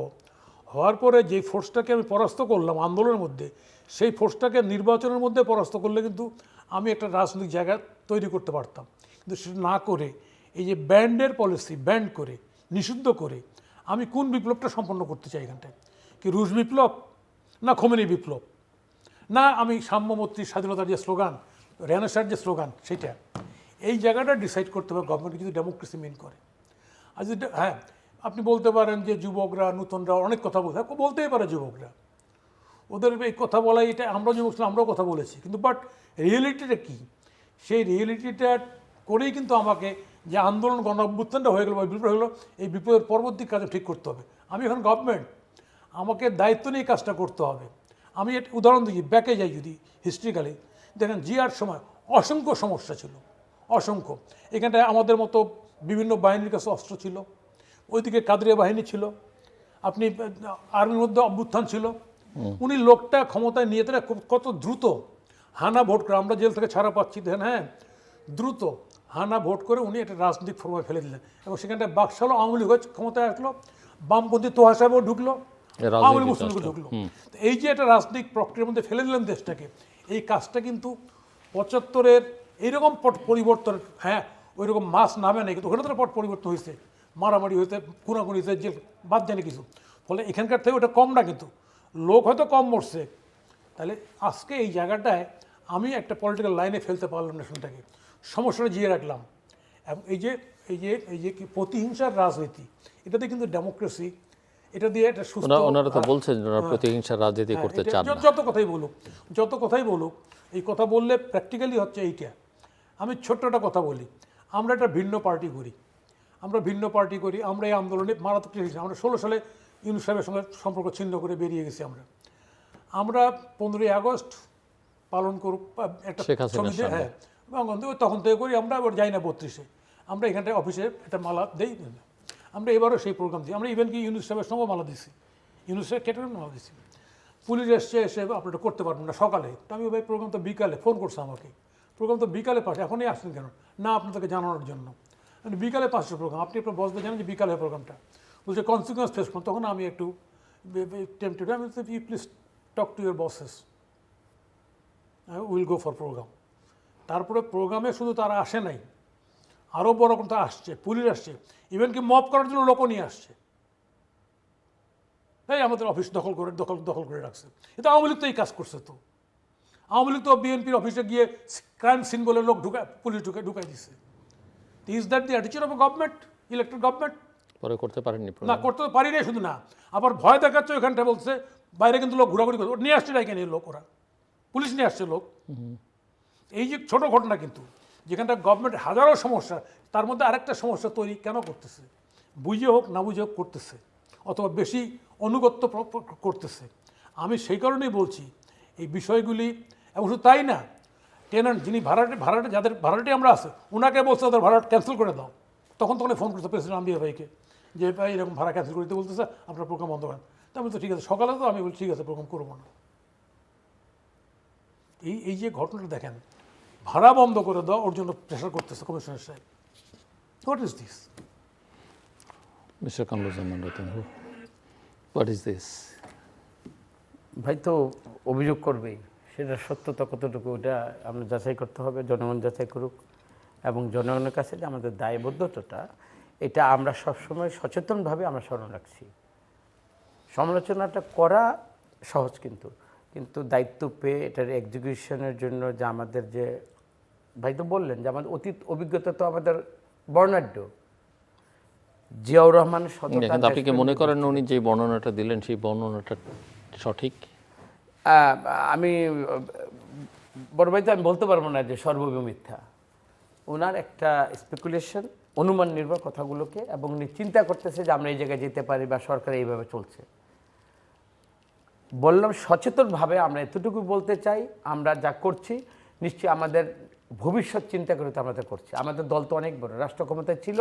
হওয়ার পরে যে ফোর্সটাকে আমি পরাস্ত করলাম আন্দোলনের মধ্যে, সেই ফোর্সটাকে নির্বাচনের মধ্যে পরাস্ত করলে কিন্তু আমি একটা রাজনৈতিক জায়গা তৈরি করতে পারতাম। কিন্তু সেটা না করে এই যে ব্যান্ডের পলিসি, ব্যান্ড করে নিষিদ্ধ করে আমি কোন বিপ্লবটা সম্পন্ন করতে চাই এখানটায়, কি রুশ বিপ্লব না খোমেনি বিপ্লব, না আমি সাম্যমৈত্রী স্বাধীনতার যে স্লোগান, রেনেসার যে স্লোগান, সেটা এই জায়গাটা ডিসাইড করতে হবে গভর্নমেন্ট যদি ডেমোক্রেসি মেন করে। আর যদি হ্যাঁ আপনি বলতে পারেন যে যুবকরা নতুনরা অনেক কথা বলতেই পারে যুবকরা, ওদের এই কথা বলাই, এটা আমরা যুবক ছিলাম আমরাও কথা বলেছি, কিন্তু বাট রিয়েলিটিটা কী, সেই রিয়েলিটিটা করেই কিন্তু আমাকে যে আন্দোলন গণ অভ্যুত্থানটা হয়ে গেলো বা বিপ্লব হয়ে গেলো, এই বিপ্লবের পরবর্তী কাজে ঠিক করতে হবে। আমি এখন গভর্নমেন্ট, আমাকে দায়িত্ব নিয়ে কাজটা করতে হবে। আমি একটা উদাহরণ দিই, ব্যাকে যাই যদি হিস্ট্রিক্যালি, দেখেন জিয়ার সময় অসংখ্য সমস্যা ছিল, অসংখ্য। এখানটায় আমাদের মতো বিভিন্ন বাহিনীর কাছে অস্ত্র ছিল, ওইদিকে কাদরিয়া বাহিনী ছিল, আপনি আর্মির মধ্যে অভ্যুত্থান ছিল। উনি লোকটা ক্ষমতায় নিয়ে তারা কত দ্রুত হানা ভোট করে, আমরা জেল থেকে ছাড়া পাচ্ছি দেখেন, হ্যাঁ দ্রুত হানা ভোট করে উনি একটা রাজনৈতিক ফর্মে ফেলে দিলেন, এবং সেখানটায় বাকশালও আওয়ামী লীগ ক্ষমতায় আসলো, বামপন্থী তোহা সাহেবও ঢুকলো, আওয়ামী লীগ মুসলিম ঢুকলো। তো এই যে একটা রাজনৈতিক প্রক্রিয়ার মধ্যে ফেলে দিলেন দেশটাকে, এই কাজটা কিন্তু 75-এর এইরকম পট পরিবর্তন, হ্যাঁ ওই রকম মাস নামে নেই, কিন্তু ওখানে তো পট পরিবর্তন হয়েছে, মারামারি হয়েছে, খুনাখুনি হয়েছে, জেল বাদ জানে কিছু, ফলে এখানকার থেকে ওটা কম না, কিন্তু লোক হয়তো কম মরছে। তাহলে আজকে এই জায়গাটায় আমি একটা পলিটিক্যাল লাইনে ফেলতে পারলাম নেশনটাকে, সমস্যাটা জিয়ে রাখলাম। এবং এই যে প্রতিহিংসার রাজনীতি, এটাতে কিন্তু ডেমোক্রেসি, এটা দিয়ে একটা সুস্থ, ওনারা তো বলছেন ওনারা প্রতিহিংসার রাজনীতি করতে চান না। যত কথাই বলুক, এই কথা বললে প্র্যাকটিক্যালি হচ্ছে এইটা। আমি ছোট্ট একটা কথা বলি, আমরা একটা ভিন্ন পার্টি করি, আমরা এই আন্দোলনে মারাত্মক, আমরা 16 সালে ইউনূস সাহেবের সঙ্গে সম্পর্ক ছিন্ন করে বেরিয়ে গেছি। আমরা 15ই আগস্ট পালন করুক একটা সমিতি, হ্যাঁ বঙ্গবন্ধু, তখন থেকে করি আমরা, আবার যাই না 32-এ, আমরা এখানটায় অফিসে একটা মালা দেই, আমরা এবারও সেই প্রোগ্রাম দিই। আমরা ইভেন কি ইউনূস সাহেবের সঙ্গেও মালা দিছি, ইউনূস সাহেব কেটে মালা দিছি। পুলিশ এসে আপনারা করতে পারবেন না সকালে, তো আমি ভাই প্রোগ্রাম তো বিকালে, ফোন করছে আমাকে, প্রোগ্রাম তো বিকালে পাশে, এখনই আসছেন কেন, না আপনাদেরকে জানানোর জন্য, বিকালে 5টার প্রোগ্রাম, আপনি আপনার বসদের জানেন যে বিকালে প্রোগ্রামটা, বলছে কনসিকুয়েন্স ফেস করুন। তখন আমি একটু টেম্পটেড, আমি you please talk to your bosses, will go for programme. তারপরে প্রোগ্রামে শুধু তারা আসে নাই, আরও বড় কথা আসছে, পুলিশ আসছে, ইভেন কি মব করার জন্য লোকও নিয়ে আসছে, তাই আমাদের অফিস দখল করে রাখছে। এটা আওয়ামী লীগ তো এই কাজ করছে, তো আওয়ামী লীগ তো বিএনপির অফিসে গিয়ে ক্রাইম সিন বলে লোক পুলিশ ঢুকাই দিচ্ছে। Is that the attitude of government, elected government? পরে করতে পারেননি না, করতে পারি না, শুধু না, আবার ভয় দেখাচ্ছে ওইখানটা, বলছে বাইরে কিন্তু লোক ঘোরাঘুরি করছে, নিয়ে আসছে এখানে লোক, ওরা পুলিশ নিয়ে আসছে লোক। এই যে ছোট ঘটনা, কিন্তু যেখানটা গভর্নমেন্ট হাজারো সমস্যা, তার মধ্যে আরেকটা সমস্যা তৈরি কেন করতেছে, বুঝে হোক না বুঝে হোক করতেছে, অথবা বেশি অনুগত্য করতেছে। আমি সেই কারণেই বলছি এই বিষয়গুলি, এবং শুধু তাই না, টেনান্ট যিনি ভাড়াটে যাদের ভাড়াটে আমরা আছে, ওনাকে বলছে ওদের ভাড়া ক্যান্সেল করে দাও, তখন ফোন করছে প্রেসিডেন্ট আম্বিয়া ভাইকে, যে ভাই এরকম ভাড়া ক্যান্সেল করতে বলতেছে, আপনার প্রোগ্রাম বন্ধ করেন। তা আমি তো ঠিক আছে, সকালে তো আমি বলছি ঠিক আছে প্রোগ্রাম করবো না। এই যে ঘটনাটা দেখেন, ভাড়া বন্ধ করে দাও, ওর জন্য প্রেশার করতেছে কমিশনার সাহেব। What is this? Mister Kamruzzaman Ratan, what is this? ভাই তো অভিযোগ করবেই, সেটা সত্যতা কতটুকু ওটা আমরা যাচাই করতে হবে, জনগণ যাচাই করুক। এবং জনগণের কাছে যে আমাদের দায়বদ্ধতাটা, এটা আমরা সবসময় সচেতনভাবে আমরা স্মরণ রাখছি। সমালোচনাটা করা সহজ, কিন্তু দায়িত্ব পেয়ে এটার এক্সিকিউশনের জন্য যে আমাদের যে, ভাই তো বললেন যে আমাদের অতীত অভিজ্ঞতা তো আমাদের বর্ণাঢ্য। জিয়াউর রহমান আপনি কি মনে করেন উনি যে বর্ণনাটা দিলেন সেই বর্ণনাটা সঠিক? আমি বড় ভাই তো আমি বলতে পারবো না যে সর্ববিহ মিথ্যা। ওনার একটা স্পেকুলেশন, অনুমান নির্ভর কথাগুলোকে, এবং উনি চিন্তা করতেছে যে আমরা এই জায়গায় যেতে পারি বা সরকার এইভাবে চলছে। বললাম সচেতনভাবে আমরা এতটুকু বলতে চাই, আমরা যা করছি নিশ্চয়ই আমাদের ভবিষ্যৎ চিন্তা করে তো আমাদের করছি। আমাদের দল তো অনেক বড়, রাষ্ট্র ক্ষমতায় ছিল,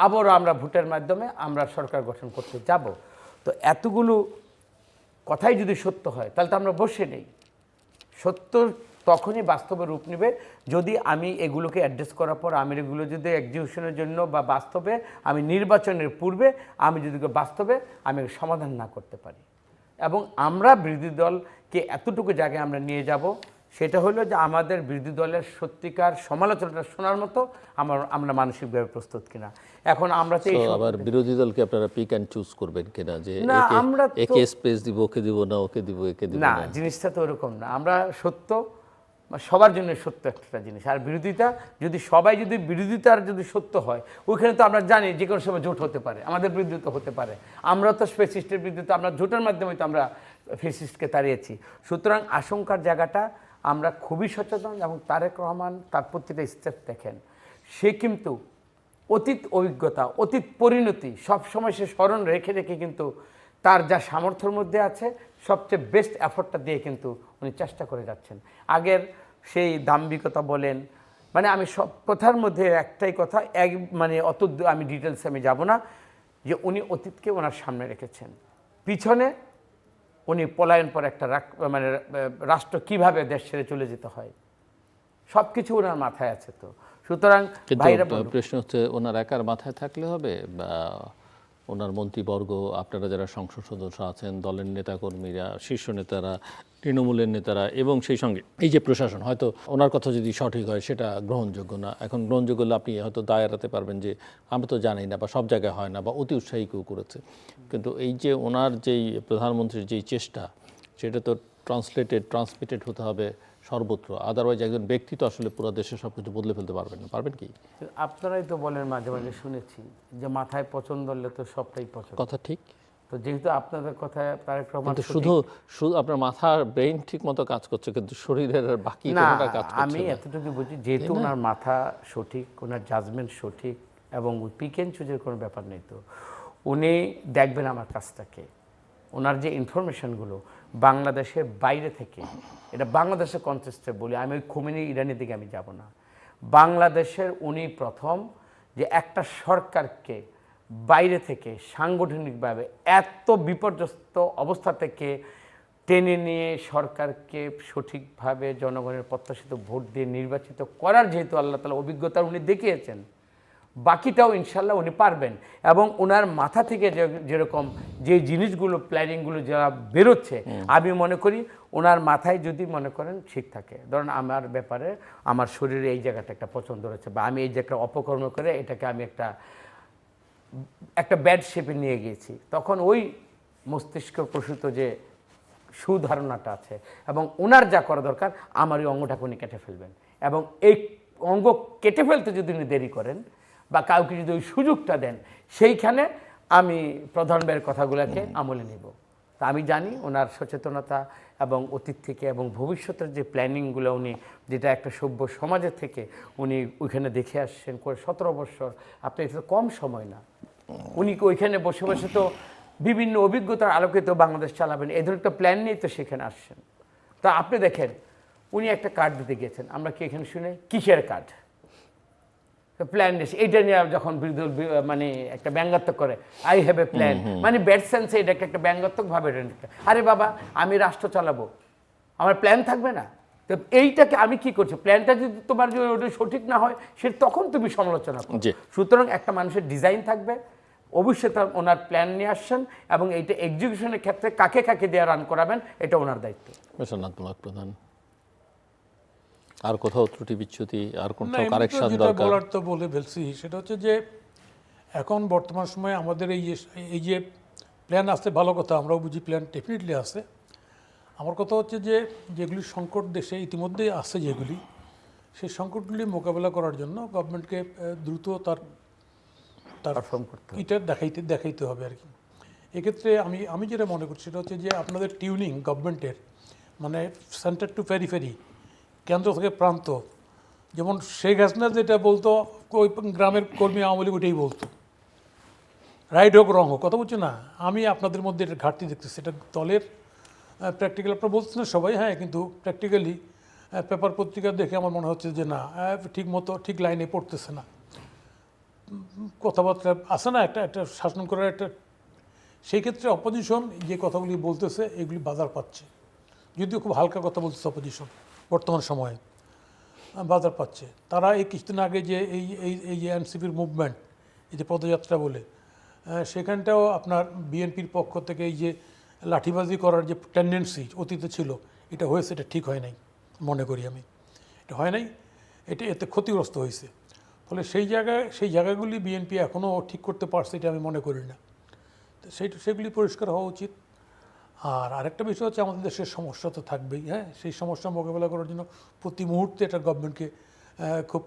আবারও আমরা ভোটের মাধ্যমে আমরা সরকার গঠন করতে যাব। তো এতগুলো কথাই যদি সত্য হয় তাহলে তো আমরা বসে নেই। সত্য তখনই বাস্তবে রূপ নেবে যদি আমি এগুলোকে অ্যাড্রেস করার পর আমি এগুলো যদি এক্সিকিউশনের জন্য বা বাস্তবে আমি নির্বাচনের পূর্বে আমি যদি বাস্তবে আমি সমাধান না করতে পারি। এবং আমরা বিরোধী দলকে এতটুকু জায়গায় আমরা নিয়ে যাব, সেটা হলো যে আমাদের বিরোধী দলের সত্যিকার সমালোচনাটা শোনার মতো আমরা মানসিকভাবে প্রস্তুত কিনা। এখন আমরা তো আবার বিরোধী দলকে আপনারা পিক অ্যান্ড চুজ করবেন কিনা, যে না, আমরা একে স্পেস দিব, ওকে দিব না, ওকে দিব, একে দিব না, না। জিনিসটা তো ওরকম না। আমরা সত্য সবার জন্য সত্য একটা জিনিস, আর বিরোধিতা যদি সবাই যদি বিরোধিতার যদি সত্য হয়, ওইখানে তো আমরা জানি যে কোনো সময় জোট হতে পারে, আমাদের বিরুদ্ধে তো হতে পারে। আমরা তো ফেসিস্টের বিরুদ্ধে তো আমরা জোটের মাধ্যমে তো আমরা ফেসিস্টকে তাড়িয়েছি। সুতরাং আশঙ্কার জায়গাটা আমরা খুবই সচেতন। এবং তারেক রহমান তার প্রতিটা স্টেপ দেখেন, সে কিন্তু অতীত অভিজ্ঞতা, অতীত পরিণতি সবসময় সে স্মরণ রেখে রেখে কিন্তু তার যা সামর্থ্যের মধ্যে আছে সবচেয়ে বেস্ট এফোর্টটা দিয়ে কিন্তু উনি চেষ্টা করে যাচ্ছেন। আগের সেই দাম্ভিকতা বলেন, মানে আমি সব কথার মধ্যে একটাই কথা, মানে অত আমি ডিটেলসে আমি যাব না, যে উনি অতীতকে ওনার সামনে রেখেছেন, পিছনে উনি পলায়ন পর একটা মানে রাষ্ট্র কিভাবে দেশ ছেড়ে চলে যেতে হয় সব কিছু ওনার মাথায় আছে। তো সুতরাং প্রশ্ন হচ্ছে, ওনার একার মাথায় থাকলে হবে, বা ওনার মন্ত্রীবর্গ, আপনারা যারা সংসদ সদস্য আছেন, দলের নেতাকর্মীরা, শীর্ষ নেতারা, তৃণমূলের নেতারা, এবং সেই সঙ্গে এই যে প্রশাসন, হয়তো ওনার কথা যদি সঠিক হয় সেটা গ্রহণযোগ্য না। এখন গ্রহণযোগ্য হলে আপনি হয়তো দায় এড়াতে পারবেন যে আমরা তো জানি না, বা সব জায়গায় হয় না, বা অতি উৎসাহী কেউ করেছে। কিন্তু এই যে ওনার যেই প্রধানমন্ত্রীর যেই চেষ্টা, সেটা তো ট্রান্সমিটেড হতে হবে সর্বত্র। আদারওয়াইজ একজন ব্যক্তি তো আসলে পুরো দেশে সব কিছু বদলে ফেলতে পারবেন না। পারবেন কি? আপনারাই তো বলেন মাঝে মাঝে শুনেছি যে মাথায় পছন্দ হলে তো সবটাই পছন্দ। কথা ঠিক। তো যেহেতু আপনাদের কথায় তারেক রহমান কিন্তু শুধু আপনার মাথার ব্রেইন ঠিক মতো কাজ করছে, কিন্তু শরীরের বাকি না, কোনোটা কাজ করছে না। আমি এতটুকু বুঝি, যেহেতু ওনার মাথা সঠিক, ওনার জাজমেন্ট সঠিক, এবং পিক অ্যান্ড চুজের কোনো ব্যাপার নেই। তো উনি দেখবেন আমার কাজটাকে, ওনার যে ইনফরমেশনগুলো বাংলাদেশের বাইরে থেকে, এটা বাংলাদেশের কনটেক্সটে বলি, আমি ওই খোমেনি ইরানের দিকে আমি যাব না, বাংলাদেশের উনি প্রথম যে একটা সরকারকে বাইরে থেকে সাংগঠনিকভাবে এত বিপর্যস্ত অবস্থা থেকে টেনে নিয়ে সরকারকে সঠিকভাবে জনগণের প্রত্যাশিত ভোট দিয়ে নির্বাচিত করার যেহেতু আল্লাহ তাআলা অভিজ্ঞতা উনি দেখিয়েছেন, বাকিটাও ইনশাল্লাহ উনি পারবেন। এবং ওনার মাথা থেকে যেরকম যে জিনিসগুলো প্ল্যানিংগুলো যারা বেরোচ্ছে, আমি মনে করি ওনার মাথায় যদি মনে করেন ঠিক থাকে, ধরুন আমার ব্যাপারে আমার শরীরে এই জায়গাটা একটা পছন্দ রয়েছে, বা আমি এই জায়গাটা অপকর্ম করে এটাকে আমি একটা ব্যাড শেপে নিয়ে গিয়েছি, তখন ওই মস্তিষ্ক প্রসূত যে সুধারণাটা আছে, এবং ওনার যা করা দরকার আমার ওই অঙ্গটাকে উনি কেটে ফেলবেন। এবং এই অঙ্গ কেটে ফেলতে যদি উনি দেরি করেন বা কাউকে যদি ওই সুযোগটা দেন, সেইখানে আমি প্রধান ভাইয়ের কথাগুলোকে আমলে নেব। তা আমি জানি ওনার সচেতনতা এবং অতীত থেকে এবং ভবিষ্যতের যে প্ল্যানিংগুলো উনি, যেটা একটা সভ্য সমাজের থেকে উনি ওইখানে দেখে আসছেন করে 17 বছর, আপনি এটা কম সময় না। উনি ওইখানে বসে বসে তো বিভিন্ন অভিজ্ঞতার আলোকে তো বাংলাদেশ চালাবেন, এই ধরনের একটা প্ল্যান নিয়ে তো সেখানে আসছেন। তা আপনি দেখেন উনি একটা কার্ড দিতে গিয়েছেন, আমরা কি এখানে শুনে কিসের কার্ড, প্ল্যান এইটা নিয়ে যখন মানে একটা ব্যঙ্গাত্মক করে, আই হ্যাভ এ প্ল্যান, মানে ব্যাড সেন্সে এটাকে একটা ব্যঙ্গাত্মক ভাবে, আরে বাবা আমি রাষ্ট্র চালাবো, আমার প্ল্যান থাকবে না? তো এইটাকে আমি কি করছি, প্ল্যানটা যদি তোমার যদি ওটা সঠিক না হয় সে তখন তুমি সমালোচনা করো। সুতরাং একটা মানুষের ডিজাইন থাকবে, অবশ্যই তার ওনার প্ল্যান নিয়ে আসছেন, এবং এইটা এক্সিকিউশনের ক্ষেত্রে কাকে কাকে দিয়ে রান করাবেন এটা ওনার দায়িত্ব। প্রধান আর কোথাও ত্রুটি বিচ্যুতি, আর কোথাও কারেকশন দরকার? বলার তো বলে ফেলছি, সেটা হচ্ছে যে এখন বর্তমান সময়ে আমাদের এই যে প্ল্যান আছে, ভালো কথা, আমরাও বুঝি প্ল্যান ডেফিনেটলি আছে। আমার কথা হচ্ছে যে যেগুলি সংকট দেশে ইতিমধ্যেই আছে, যেগুলি সেই সংকটগুলি মোকাবেলা করার জন্য গভর্নমেন্টকে দ্রুত তার এটা দেখাইতে হবে আর কি। এক্ষেত্রে আমি যেটা মনে করছি সেটা হচ্ছে যে আপনাদের টিউনিং গভর্নমেন্টের, মানে সেন্টার টু পেরিফেরি, কেন্দ্র থেকে প্রান্ত, যেমন শেখ হাসিনা যেটা বলতো ওই গ্রামের কর্মী আওয়ামী লীগ ওইটাই বলতো, রাইট হোক রং হোক, কথা বলছে না। আমি আপনাদের মধ্যে এটা ঘাটতি দেখতেছি, এটা দলের প্র্যাকটিক্যাল আপনারা বলছেন না সবাই, হ্যাঁ, কিন্তু প্র্যাকটিক্যালি পেপার পত্রিকা দেখে আমার মনে হচ্ছে যে না, ঠিক মতো ঠিক লাইনে পড়তেছে না, কথাবার্তা আছে না, একটা শাসন করার একটা, সেই ক্ষেত্রে অপোজিশন যে কথাগুলি বলতেছে এগুলি বাজার পাচ্ছে, যদিও খুব হালকা কথা বলতেছে অপোজিশন। বর্তমান সময়ে বাজার পাচ্ছে। তারা এই কিছুদিন আগে যে এই যে এনসিপির মুভমেন্ট, এই যে পদযাত্রা বলে, সেখানটাও আপনার বিএনপির পক্ষ থেকে এই যে লাঠিবাজি করার যে টেন্ডেন্সি অতীতে ছিল, এটা হয়েছে, এটা ঠিক হয় নাই মনে করি আমি। এটা হয় নাই, এতে ক্ষতিগ্রস্ত হয়েছে। ফলে সেই জায়গাগুলি বিএনপি এখনও ঠিক করতে পারছে এটা আমি মনে করি না। তো সেগুলি পরিষ্কার হওয়া উচিত। আর আরেকটা বিষয় হচ্ছে, আমাদের দেশের সমস্যা তো থাকবেই। হ্যাঁ, সেই সমস্যা মোকাবেলা করার জন্য প্রতি মুহূর্তে এটা গভর্নমেন্টকে খুব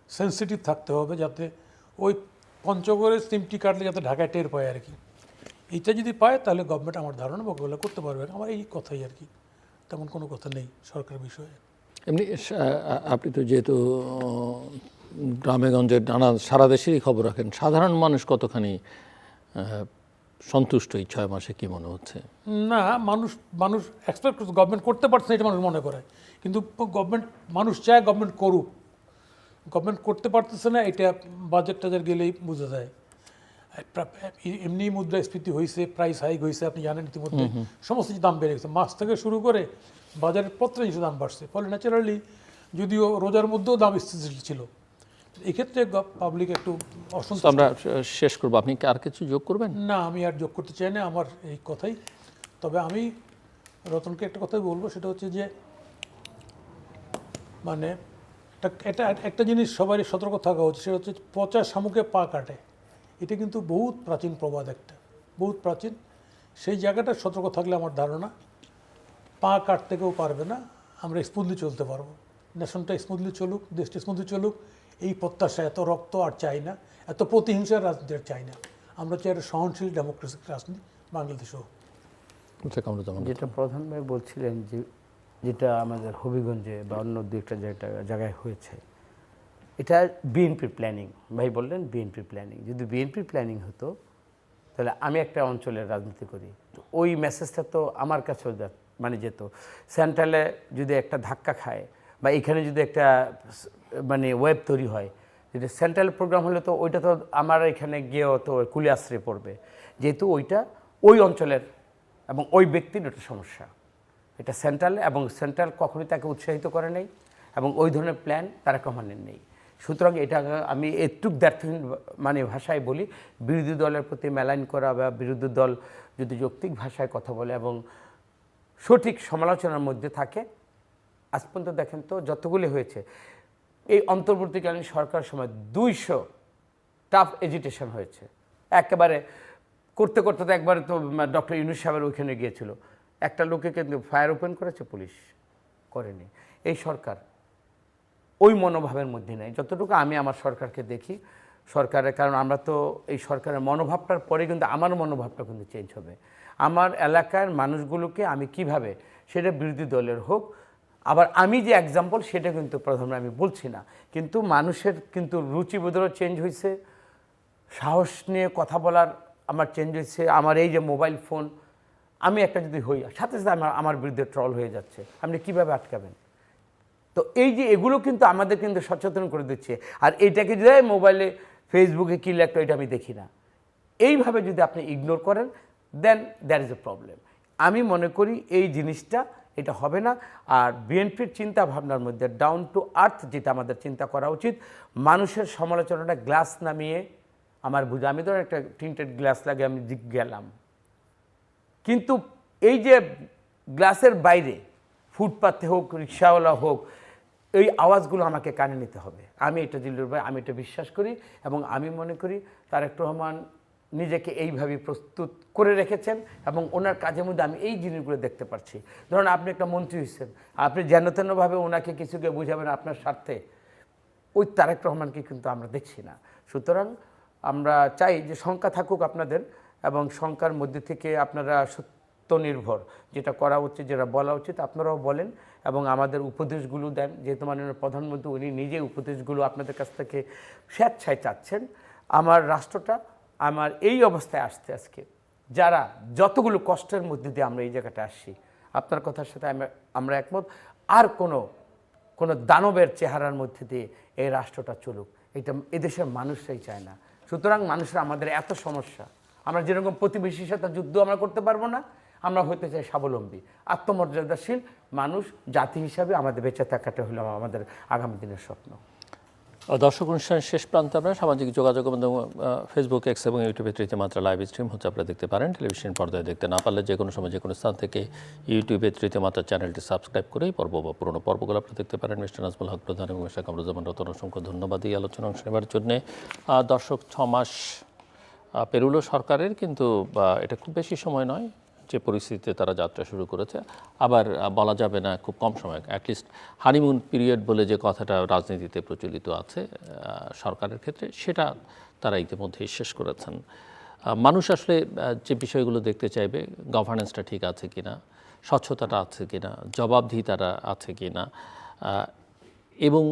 সেন্সিটিভ থাকতে হবে, যাতে ওই পঞ্চগড়ের সিমটি কাটলে যাতে ঢাকায় টের পায় আর কি। এইটা যদি পায় তাহলে গভর্নমেন্ট আমার ধারণা মোকাবেলা করতে পারবে। আমার এই কথাই আর কি, তেমন কোনো কথা নেই সরকার বিষয়ে। এমনি আপনি তো যেহেতু গ্রামে গঞ্জে সারা দেশেরই খবর রাখেন, সাধারণ মানুষ কতখানি সন্তুষ্ট এই 6 মাসে, কি মনে হচ্ছে? না, মানুষ এক্সপেক্ট করছে গভর্নমেন্ট করতে পারছে না, এটা মানুষ মনে করে। কিন্তু মানুষ চায় গভর্নমেন্ট করুক। গভর্নমেন্ট করতে পারতেছে না, এটা বাজেট টাজেট গেলেই বোঝা যায়। এমনি মুদ্রাস্ফীতি হয়েছে, প্রাইস হাইক হয়েছে, আপনি জানেন ইতিমধ্যে। সমস্ত কিছু দাম বেড়ে গেছে, মাছ থেকে শুরু করে বাজারের পত্রে কিছু দাম বাড়ছে। ফলে ন্যাচারালি, যদিও রোজার মধ্যেও দাম স্থিতিশীল ছিল, এক্ষেত্রে পাবলিক একটু অসন্তুষ্ট। আমরা শেষ করবো, আপনি কি আর কিছু যোগ করবেন? না, আমি আর যোগ করতে চাই না, আমার এই কথাই। তবে আমি রতনকে একটা কথাই বলবো, সেটা হচ্ছে যে মানে এটা একটা জিনিস সবারই সতর্ক থাকা উচিত, সেটা হচ্ছে পচা শামুকে পা কাটে। এটা কিন্তু বহুত প্রাচীন প্রবাদ, বহুত প্রাচীন। সেই জায়গাটা সতর্ক থাকলে আমার ধারণা পা কাটতে কেউ পারবে না, আমরা স্মুথলি চলতে পারবো। নেশনটা স্মুথলি চলুক, দেশটা স্মুথলি চলুক, এই প্রত্যাশা। এত রক্ত আর চাই না, এত প্রতিহিংসার রাজনীতি আর চাই না। আমরা চাই একটা সহনশীল ডেমোক্রেসিক রাজনীতি বাংলাদেশেও। যেটা প্রধানভাবে বলছিলেন, যেটা আমাদের হবিগঞ্জে বা অন্য দু একটা জায়গায় হয়েছে, এটা বিএনপির প্ল্যানিং। ভাই বললেন বিএনপির প্ল্যানিং। যদি বিএনপির প্ল্যানিং হতো, তাহলে আমি একটা অঞ্চলের রাজনীতি করি, ওই মেসেজটা তো আমার কাছেও যেত। সেন্ট্রালে যদি একটা ধাক্কা খায়, বা এখানে যদি একটা ওয়েব তৈরি হয়, যেটা সেন্ট্রাল প্রোগ্রাম হলে তো ওইটা তো আমার এখানে গিয়েও তো কুলে আশ্রয় পড়বে, যেহেতু ওইটা ওই অঞ্চলের এবং ওই ব্যক্তির একটা সমস্যা। এটা সেন্ট্রাল, এবং সেন্ট্রাল কখনোই তাকে উৎসাহিত করে নাই, এবং ওই ধরনের প্ল্যান তারা কমানের নেই। সুতরাং এটা আমি একটু দ্ব্যর্থহীন ভাষায় বলি, বিরোধী দলের প্রতি মেলাইন করা, বা বিরোধী দল যদি যৌক্তিক ভাষায় কথা বলে এবং সঠিক সমালোচনার মধ্যে থাকে। আজ পর্যন্ত দেখেন তো যতগুলি হয়েছে, এই অন্তর্বর্তীকালীন সরকারের সময় 200 টাফ এজিটেশন হয়েছে। একেবারে করতে করতে তো একবারে তো ডক্টর ইউনূস সাহেবের ওইখানে গিয়েছিল, একটা লোকে কিন্তু ফায়ার ওপেন করেছে, পুলিশ করেনি। এই সরকার ওই মনোভাবের মধ্যে নেই, যতটুকু আমি আমার সরকারকে দেখি। সরকারের, কারণ আমরা তো এই সরকারের মনোভাবটার পরে কিন্তু আমার মনোভাবটা কিন্তু চেঞ্জ হবে। আমার এলাকার মানুষগুলোকে আমি কিভাবে, সেটা বিরোধী দলের হোক, আবার আমি যে এক্সাম্পল সেটা কিন্তু প্রথমে আমি বলছি না, কিন্তু মানুষের কিন্তু রুচিবোধেরও চেঞ্জ হয়েছে, সাহস নিয়ে কথা বলার আমার চেঞ্জ হয়েছে। আমার এই যে মোবাইল ফোন, আমি একটা যদি হই, সাথে সাথে আমার বিরুদ্ধে ট্রল হয়ে যাচ্ছে, আপনি কিভাবে আটকাবেন? তো এই যে এগুলো কিন্তু আমাদের কিন্তু সচেতন করে দিচ্ছে। আর এইটাকে যদি মোবাইলে ফেসবুকে কী লেখতো, এটা আমি দেখি না, এইভাবে যদি আপনি ইগনোর করেন, then there is a problem. আমি মনে করি এই জিনিসটা এটা হবে না। আর বিএনপির চিন্তা ভাবনার মধ্যে ডাউন টু আর্থ যেটা আমাদের চিন্তা করা উচিত, মানুষের সমালোচনাটা গ্লাস নামিয়ে আমার বুঝে, আমি ধর একটা টিন্টেড গ্লাস লাগে আমি গেলাম, কিন্তু এই যে গ্লাসের বাইরে ফুটপাথে হোক, রিক্সাওয়ালা হোক, এই আওয়াজগুলো আমাকে কানে নিতে হবে। আমি এটা জিল্লুর ভাই, আমি এটা বিশ্বাস করি, এবং আমি মনে করি তারেক রহমান নিজেকে এইভাবেই প্রস্তুত করে রেখেছেন, এবং ওনার কাজের মধ্যে আমি এই জিনিসগুলো দেখতে পাচ্ছি। ধরুন আপনি একটা মন্ত্রী হয়েছেন, আপনি যেন তেনভাবে ওনাকে কিছুকে বুঝাবেন আপনার স্বার্থে, ওই তারেক রহমানকে কিন্তু আমরা দেখছি না। সুতরাং আমরা চাই যে সংখ্যা থাকুক আপনাদের, এবং সংখ্যার মধ্যে থেকে আপনারা সত্য নির্ভর যেটা করা উচিত, যেটা বলা উচিত আপনারাও বলেন, এবং আমাদের উপদেশগুলো দেন। যেহেতু মাননীয় প্রধানমন্ত্রী উনি নিজে উপদেশগুলো আপনাদের কাছ থেকে স্বেচ্ছায় চাচ্ছেন। আমার রাষ্ট্রটা আমার এই অবস্থায় আসতে আজকে যারা যতগুলো কষ্টের মধ্যে দিয়ে আমরা এই জায়গাটা আসছি, আপনার কথার সাথে আমরা একমত। আর কোনো দানবের চেহারার মধ্যে দিয়ে এই রাষ্ট্রটা চলুক, এটা এদেশের মানুষরাই চায় না। সুতরাং মানুষরা, আমাদের এত সমস্যা, আমরা যেরকম প্রতিবেশীর সাথে যুদ্ধ আমরা করতে পারবো না, আমরা হতে চাই স্বাবলম্বী, আত্মমর্যাদাশীল মানুষ। জাতি হিসাবে আমাদের বেঁচে থাকাটা হলো আমাদের আগামী দিনের স্বপ্ন। দর্শক অনুষ্ঠানের শেষ প্রান্তে আমরা সামাজিক যোগাযোগ মাধ্যম ফেসবুক, এক্স এবং ইউটিউবে তৃতীয় মাত্রা লাইভ স্ট্রিম হচ্ছে, আপনারা দেখতে পারেন। টেলিভিশন পর্দায় দেখতে না পারলে যে কোনো সময় যে কোনো স্থান থেকে ইউটিউবে তৃতীয় মাত্রা চ্যানেলটি সাবস্ক্রাইব করে পর্ব বা পুরোনো পর্বগুলো আপনারা দেখতে পারেন। মিস্টার নাজমুল হক প্রধান এবং মিস্টার কামরুজ্জামান রতন অসংখ্য ধন্যবাদ এই আলোচনা অংশ নেবার জন্যে। দর্শক 6 মাস পেরুলো সরকারের, কিন্তু এটা খুব বেশি সময় নয় যে পরিস্থিতিতে তারা যাত্রা শুরু করেছে। আবার বলা যাবে না খুব কম সময়, অ্যাটলিস্ট হানিমুন পিরিয়ড বলে যে কথাটা রাজনীতিতে প্রচলিত আছে সরকারের ক্ষেত্রে, সেটা তারা ইতিমধ্যেই শেষ করেছেন। মানুষ আসলে যে বিষয়গুলো দেখতে চাইবে, গভর্নেন্সটা ঠিক আছে কিনা, স্বচ্ছতাটা আছে কিনা, জবাবদিহিতাটা আছে কিনা, এবং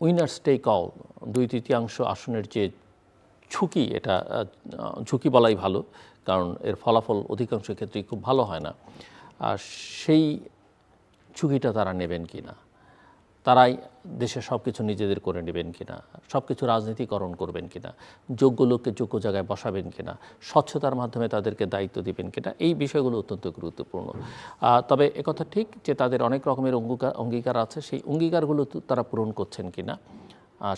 উইনার্স টেক অল 2/3 আসনের যে ঝুঁকি, এটা ঝুঁকি বলাই ভালো, কারণ এর ফলাফল অধিকাংশ ক্ষেত্রেই খুব ভালো হয় না। আর সেই ঝুঁকিটা তারা নেবেন কি না, তারাই দেশে সব কিছু নিজেদের করে নেবেন কিনা, সব কিছু রাজনীতিকরণ করবেন কিনা, যোগ্য লোককে যোগ্য জায়গায় বসাবেন কিনা, স্বচ্ছতার মাধ্যমে তাদেরকে দায়িত্ব দিবেন কিনা, এই বিষয়গুলো অত্যন্ত গুরুত্বপূর্ণ। তবে একথা ঠিক যে তাদের অনেক রকমের অঙ্গীকার আছে, সেই অঙ্গীকারগুলো তারা পূরণ করছেন কিনা,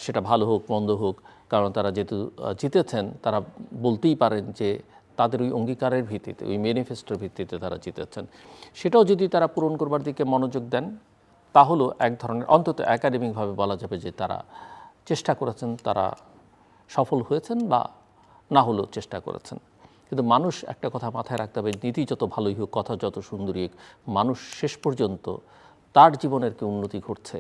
সেটা ভালো হোক মন্দ হোক, কারণ তারা যেহেতু জিতেছেন, তারা বলতেই পারেন যে তাদের ওই অঙ্গীকারের ভিত্তিতে, ওই ম্যানিফেস্টোর ভিত্তিতে তারা জিতেছেন। সেটাও যদি তারা পূরণ করবার দিকে মনোযোগ দেন, তাহলেও এক ধরনের অন্তত একাডেমিকভাবে বলা যাবে যে তারা চেষ্টা করেছেন, তারা সফল হয়েছেন, বা না হলেও চেষ্টা করেছেন। কিন্তু মানুষ একটা কথা মাথায় রাখতে হবে, নীতি যত ভালোই হোক, কথা যত সুন্দরই হোক, মানুষ শেষ পর্যন্ত তার জীবনের কি উন্নতি ঘটছে,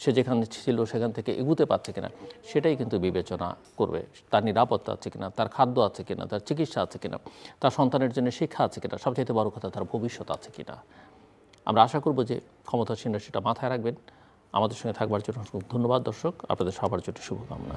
সে যেখানে ছিল সেখান থেকে এগুতে পারছে কিনা, সেটাই কিন্তু বিবেচনা করবে। তার নিরাপত্তা আছে কিনা, তার খাদ্য আছে কিনা, তার চিকিৎসা আছে কিনা, তার সন্তানের জন্য শিক্ষা আছে কিনা, সবচেয়ে বড় কথা তার ভবিষ্যৎ আছে কিনা। আমরা আশা করব যে ক্ষমতাসীনরা সেটা মাথায় রাখবেন। আমাদের সঙ্গে থাকবার জন্য ধন্যবাদ দর্শক, আপনাদের সবার জন্য শুভকামনা।